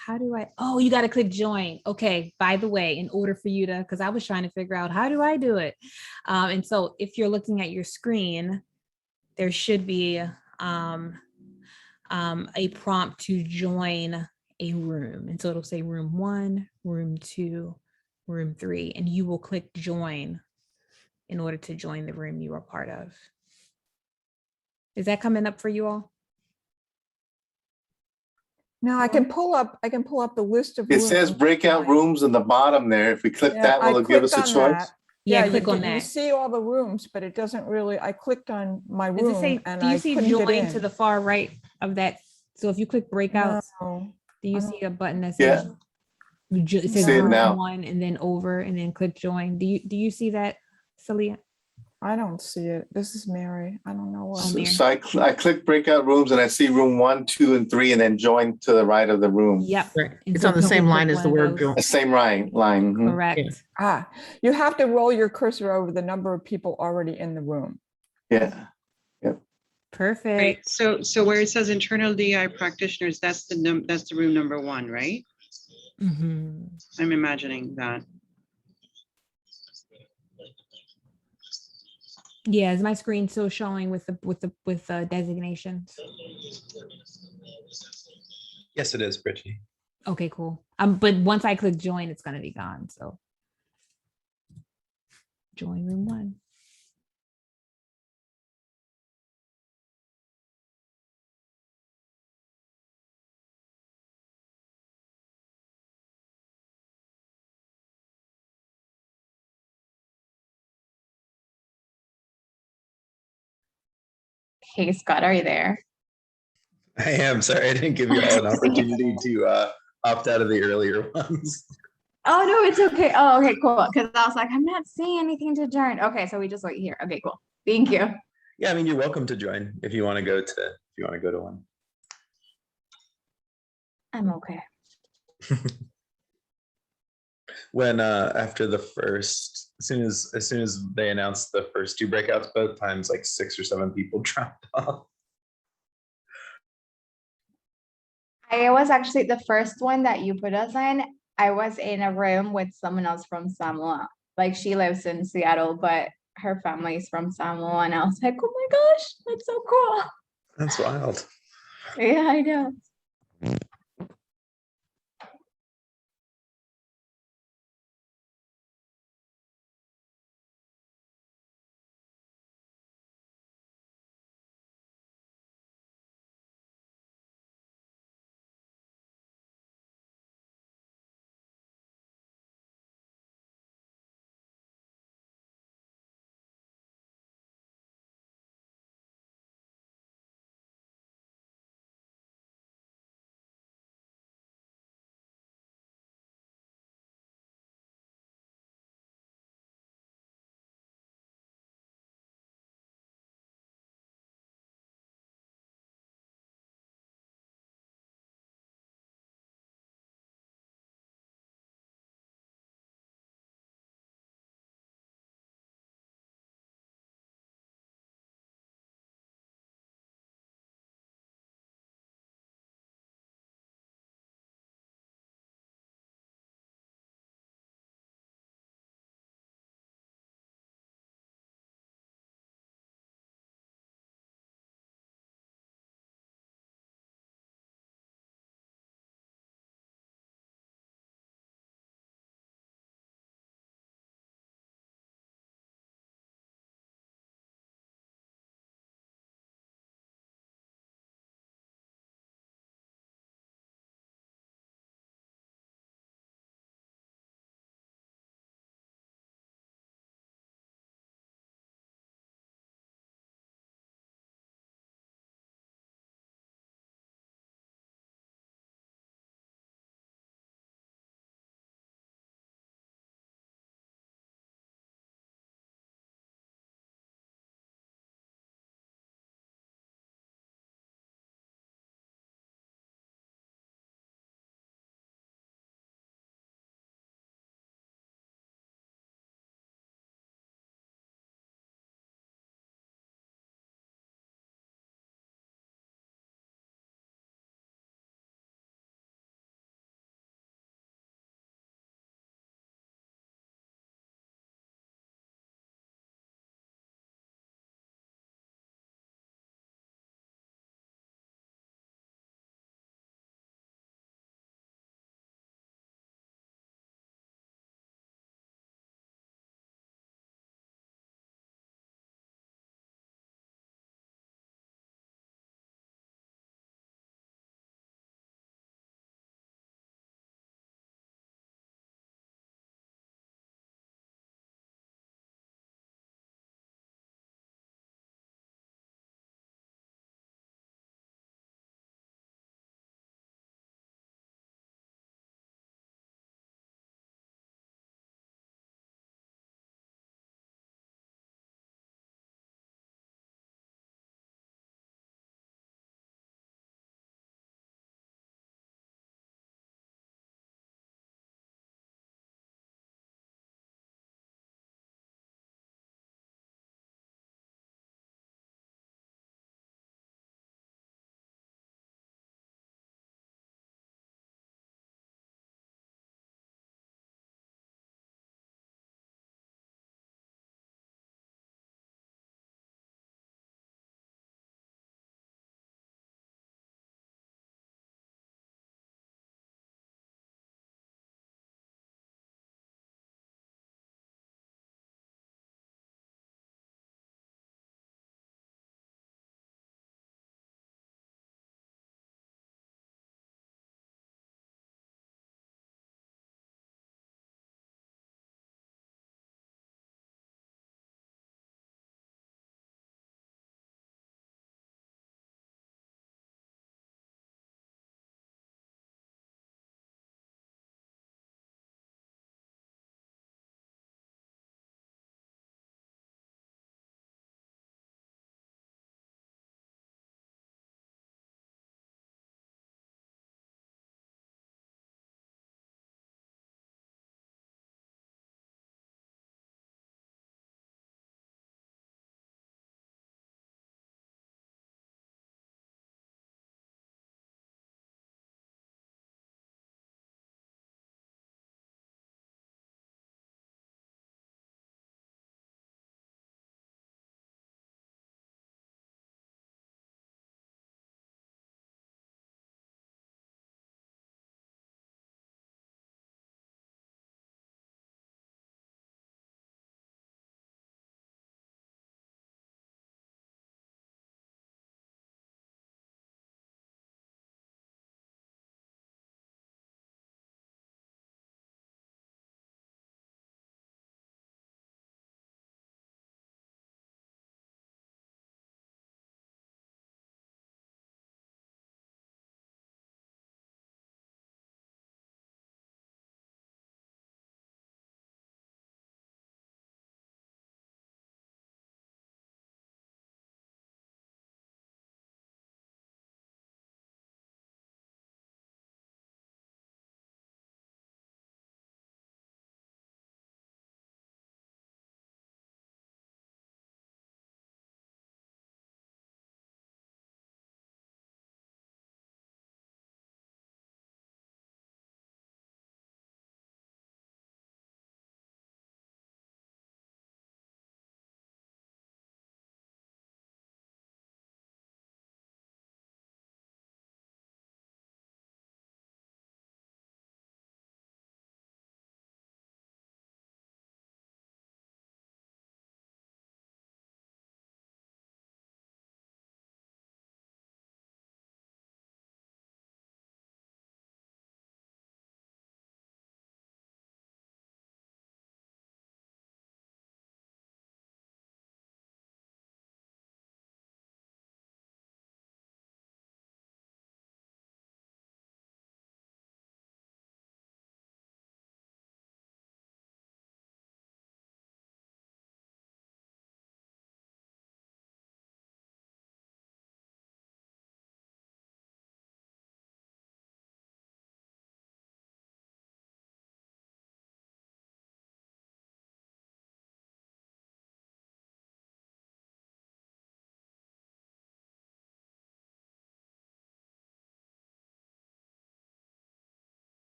How do you got to click join. Okay, by the way, in order for you to, because I was trying to figure out how do I do it? And so if you're looking at your screen, there should be a prompt to join a room. And so it'll say room 1, room 2, room 3, and you will click join in order to join the room you are part of. Is that coming up for you all? No, I can pull up the list of It rooms. says breakout rooms in the bottom there. If we click that, will it give us a clicked on choice? that. Yeah, click on You that. see all the rooms, but it doesn't really, I clicked on my Does it room say, and do you I see couldn't get join in. to the far right of that? So if you click breakouts, No, do you I see a button that Yeah. says, it says See it room now. 1 and then over and then click join? Do you see that, Celia? I don't see it. This is Mary. I don't know what. Oh, Mary. So I click breakout rooms and I see room 1, 2, and 3, and then join to the right of the room. Yep. Right. And It's so on the don't same click line as one the of word those. go. The same line. Mhm. Correct. You have to roll your cursor over the number of people already in the room. Yeah. Yep. Right, Perfect. so where it says internal DI practitioners, that's the room number 1, right? Mhm. I'm imagining that. Yeah, is my screen still showing with the designations? Yes, it is, Brittany. Okay, cool. But once I click join, it's gonna be gone. So join room 1. Hey, Scott, are you there? I am sorry, I didn't give you all an opportunity to opt out of the earlier ones. Oh, no, it's okay. Oh, okay, cool. Because I was like, I'm not seeing anything to join. Okay, so we just wait here. Okay, cool. Thank you. Yeah, I mean, you're welcome to join if you want to go to one. I'm okay. When after the first, as soon as they announced the first 2 breakouts, both times like 6 or 7 people dropped off. I was actually the first one that you put us in. I was in a room with someone else from Samoa. Like she lives in Seattle, but her family is from Samoa. And I was like, oh my gosh, that's so cool. That's wild. Yeah, I know.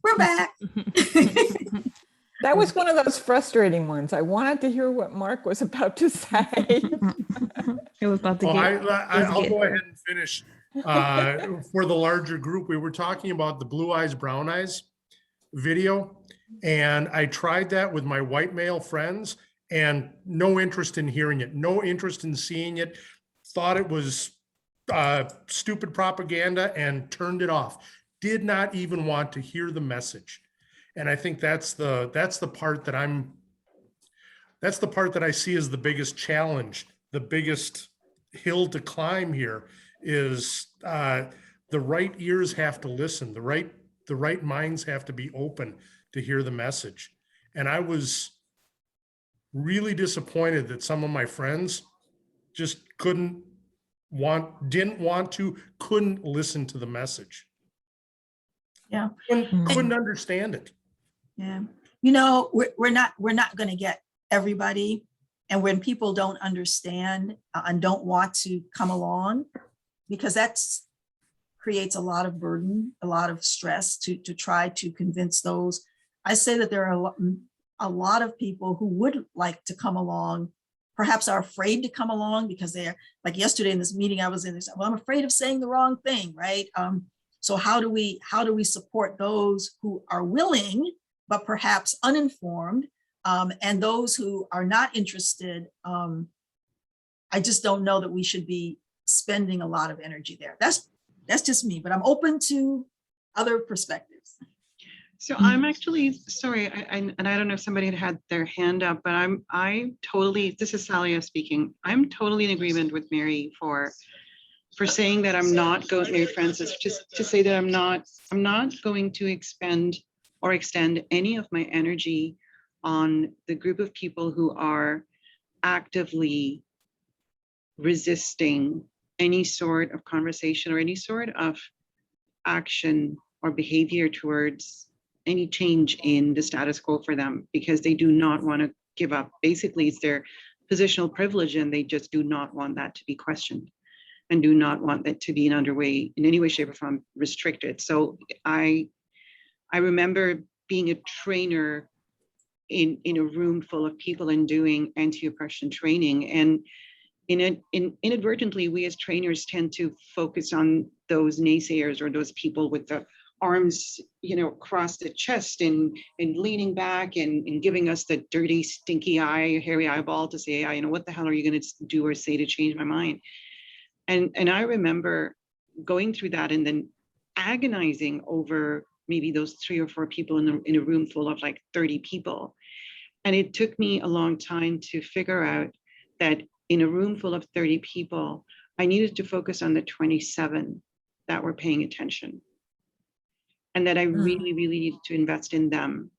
We're back. That was one of those frustrating ones. I wanted to hear what Mark was about to say. It was about to Oh, get. I'll go ahead and finish. For the larger group, we were talking about the Blue Eyes, Brown Eyes video. And I tried that with my white male friends and no interest in hearing it, no interest in seeing it, thought it was stupid propaganda and turned it off. Did not even want to hear the message. And I think that's the part that I see as the biggest challenge, the biggest hill to climb here is the right ears have to listen, the right minds have to be open to hear the message. And I was really disappointed that some of my friends just couldn't listen to the message. Yeah. Couldn't understand it. Yeah. You know, we're not going to get everybody. And when people don't understand and don't want to come along, because that's creates a lot of burden, a lot of stress to try to convince those. I say that there are a lot of people who would like to come along, perhaps are afraid to come along because they're like yesterday in this meeting I was in, they said, well, I'm afraid of saying the wrong thing, right? So how do we support those who are willing, but perhaps uninformed, and those who are not interested? I just don't know that we should be spending a lot of energy there. That's just me, but I'm open to other perspectives. So I'm actually sorry, and I don't know if somebody had their hand up, but I totally, this is Salia speaking. I'm totally in agreement with Mary for saying that I'm not going, Mary Frances, just to say that I'm not going to expend or extend any of my energy on the group of people who are actively resisting any sort of conversation or any sort of action or behavior towards any change in the status quo for them, because they do not want to give up. Basically, it's their positional privilege and they just do not want that to be questioned and do not want that to be in any way, shape or form restricted. So I remember being a trainer in a room full of people and doing anti-oppression training, and inadvertently, we as trainers tend to focus on those naysayers or those people with the arms, across the chest and leaning back and giving us the dirty, stinky eye, hairy eyeball to say, what the hell are you going to do or say to change my mind? And I remember going through that and then agonizing over maybe those 3 or 4 people in a room full of like 30 people. And it took me a long time to figure out that in a room full of 30 people, I needed to focus on the 27 that were paying attention. And that I really, really needed to invest in them.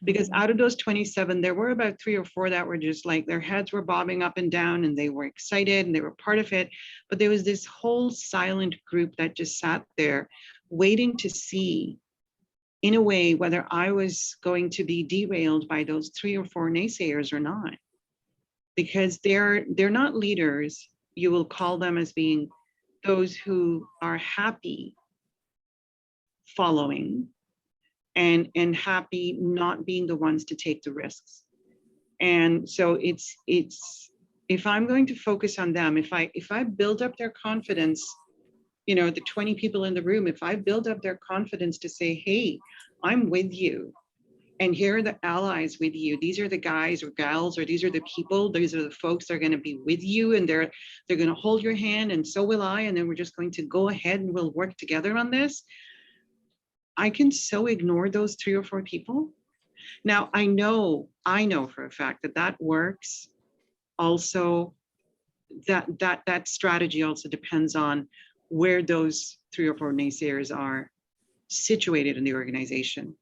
Because out of those 27, there were about 3 or 4 that were just like, their heads were bobbing up and down and they were excited and they were part of it. But there was this whole silent group that just sat there waiting to see, in a way, whether I was going to be derailed by those 3 or 4 naysayers or not. Because they're not leaders. You will call them as being those who are happy following and happy not being the ones to take the risks. And so it's if I'm going to focus on them, if I build up their confidence, the 20 people in the room, if I build up their confidence to say, hey, I'm with you, and here are the allies with you. These are the guys or gals, or these are the people, these are the folks that are going to be with you, and they're going to hold your hand, and so will I, and then we're just going to go ahead and we'll work together on this. I can so ignore those 3 or 4 people. Now, I know for a fact that works. Also, that strategy also depends on where those 3 or 4 naysayers are situated in the organization.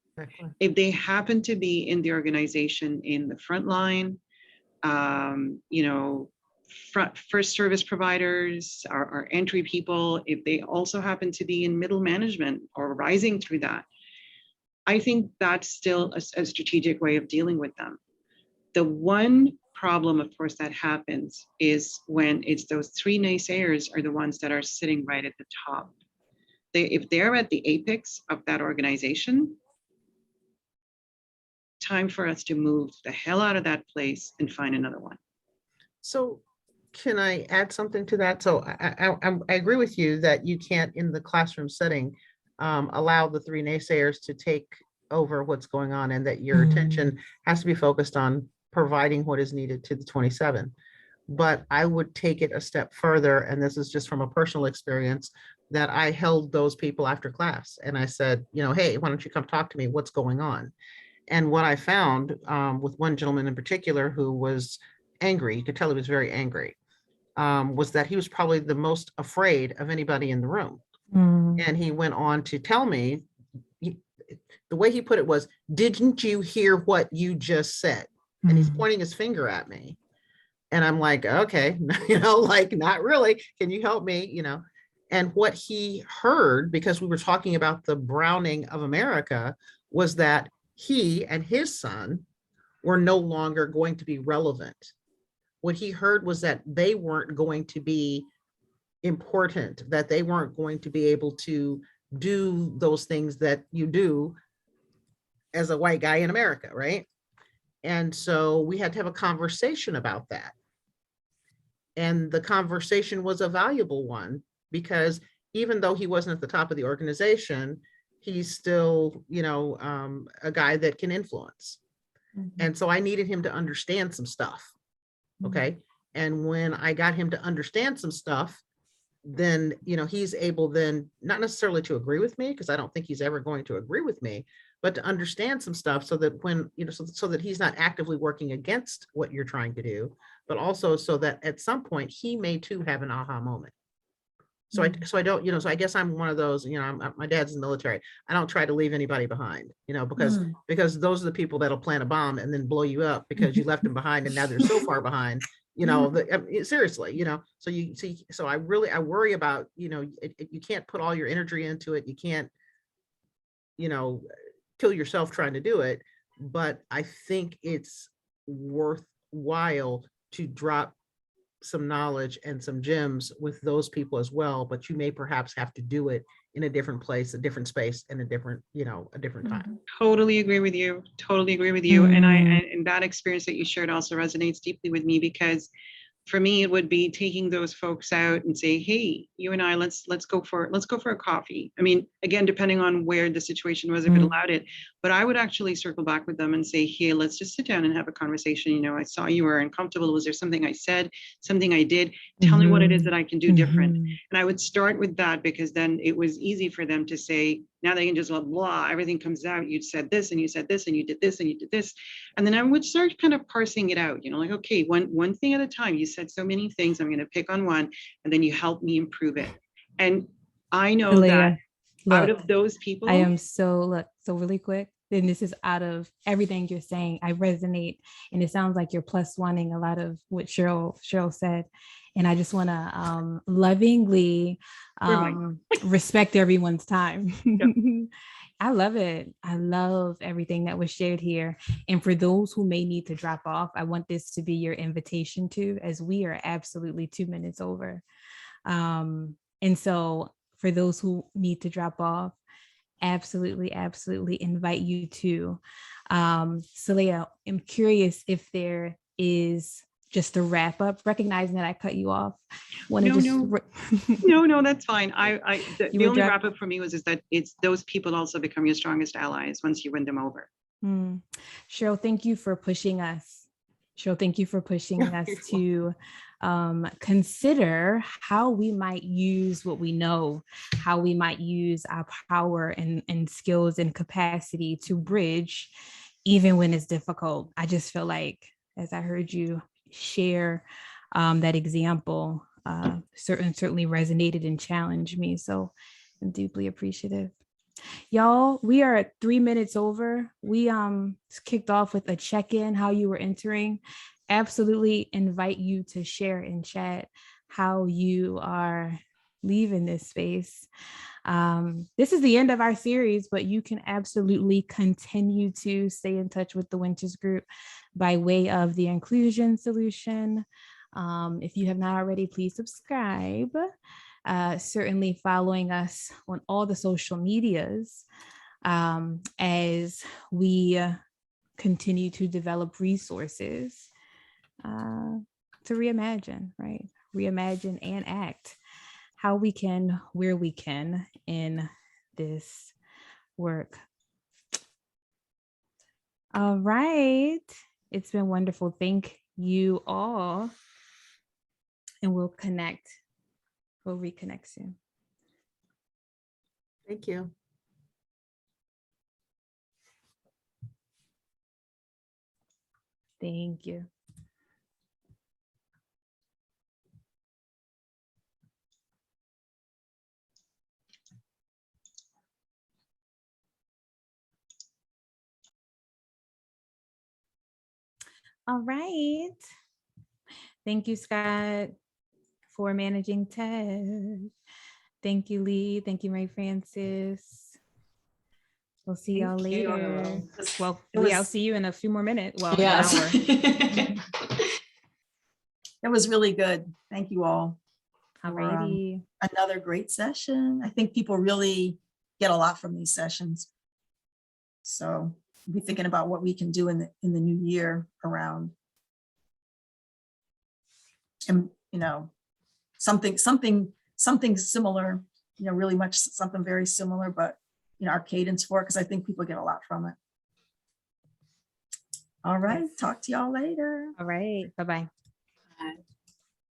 If they happen to be in the organization in the front line, first service providers, our entry people, if they also happen to be in middle management or rising through that, I think that's still a strategic way of dealing with them. The one problem, of course, that happens is when it's those 3 naysayers are the ones that are sitting right at the top. If they're at the apex of that organization, time for us to move the hell out of that place and find another one. So can I add something to that? So I agree with you that you can't, in the classroom setting, allow the three naysayers to take over what's going on, and that your attention has to be focused on providing what is needed to the 27. But I would take it a step further, and this is just from a personal experience, that I held those people after class and I said, you know, hey, why don't you come talk to me? What's going on? And what I found with one gentleman in particular who was angry, you could tell he was very angry, was that he was probably the most afraid of anybody in the room. And he went on to tell me, the way he put it was, didn't you hear what you just said? And he's pointing his finger at me. And I'm like, okay, you know, like, not really. Can you help me? You know, and what he heard, because we were talking about the browning of America, was that he and his son were no longer going to be relevant. What he heard was that they weren't going to be important, that they weren't going to be able to do those things that you do as a white guy in America, right? And so we had to have a conversation about that. And the conversation was a valuable one, because even though he wasn't at the top of the organization, he's still, you know, a guy that can influence. And so I needed him to understand some stuff. Okay. And when I got him to understand some stuff, then, you know, he's able then not necessarily to agree with me, because I don't think he's ever going to agree with me, but to understand some stuff so that when, you know, so that he's not actively working against what you're trying to do, but also so that at some point he may too have an aha moment. So I don't, you know, so I guess I'm one of those, you know, my dad's in the military. I don't try to leave anybody behind, you know, because those are the people that'll plant a bomb and then blow you up because you left them behind and now they're so far behind, you know, seriously, you know, so you see, so I worry about, you know, you can't put all your energy into it. You can't, you know, kill yourself trying to do it, but I think it's worthwhile to drop some knowledge and some gems with those people as well, but you may perhaps have to do it in a different place, a different space, and a different, you know, a different time. Totally agree with you. Totally agree with you. And that experience that you shared also resonates deeply with me, because for me, it would be taking those folks out and say, hey, you and I, let's go for a coffee. I mean, again, depending on where the situation was, if it allowed it, but I would actually circle back with them and say, hey, let's just sit down and have a conversation. You know, I saw you were uncomfortable. Was there something I said, something I did? Tell me what it is that I can do different. And I would start with that, because then it was easy for them to say, now they can just blah, everything comes out. You said this and you said this and you did this and you did this. And then I would start kind of parsing it out, you know, like, okay, one thing at a time. You said so many things, I'm going to pick on one, and then you help me improve it. And I know Leah, that out of those people, I am so really quick. Then this is out of everything you're saying. I resonate, and it sounds like you're plus oneing a lot of what Cheryl said. And I just want to lovingly respect everyone's time. I love it. I love everything that was shared here. And for those who may need to drop off, I want this to be your invitation to, as we are absolutely 2 minutes over. And so for those who need to drop off, absolutely invite you to. Saleha, I'm curious if there is just a wrap up, recognizing that I cut you off. No, that's fine. The only wrap up for me was that it's those people also become your strongest allies once you win them over. Cheryl, thank you for pushing us. To consider how we might use what we know, how we might use our power and skills and capacity to bridge, even when it's difficult. I just feel like, as I heard you share that example, certainly resonated and challenged me. So I'm deeply appreciative. Y'all, we are at 3 minutes over. We kicked off with a check-in, how you were entering. Absolutely invite you to share in chat how you are leaving this space. This is the end of our series, but you can absolutely continue to stay in touch with the Winters Group by way of the Inclusion Solution. If you have not already, please subscribe. Certainly following us on all the social medias as we continue to develop resources to reimagine, right? Reimagine and act how we can, where we can in this work. All right. It's been wonderful. Thank you all. And we'll connect. We'll reconnect soon. Thank you. Thank you. All right. Thank you, Scott, for managing Ted. Thank you, Lee. Thank you, Mary Frances. We'll see y'all Thank you. later. Well, It Lee, I'll was- see you in a few more minutes. Well, Yes. an hour. It was really good. Thank you all. All for, righty. Another great session. I think people really get a lot from these sessions. So be thinking about what we can do in the new year around. And, you know, something similar, you know, really much something very similar, but, you know, our cadence for it, because I think people get a lot from it. All right. Talk to y'all later. All right. Bye-bye. Bye.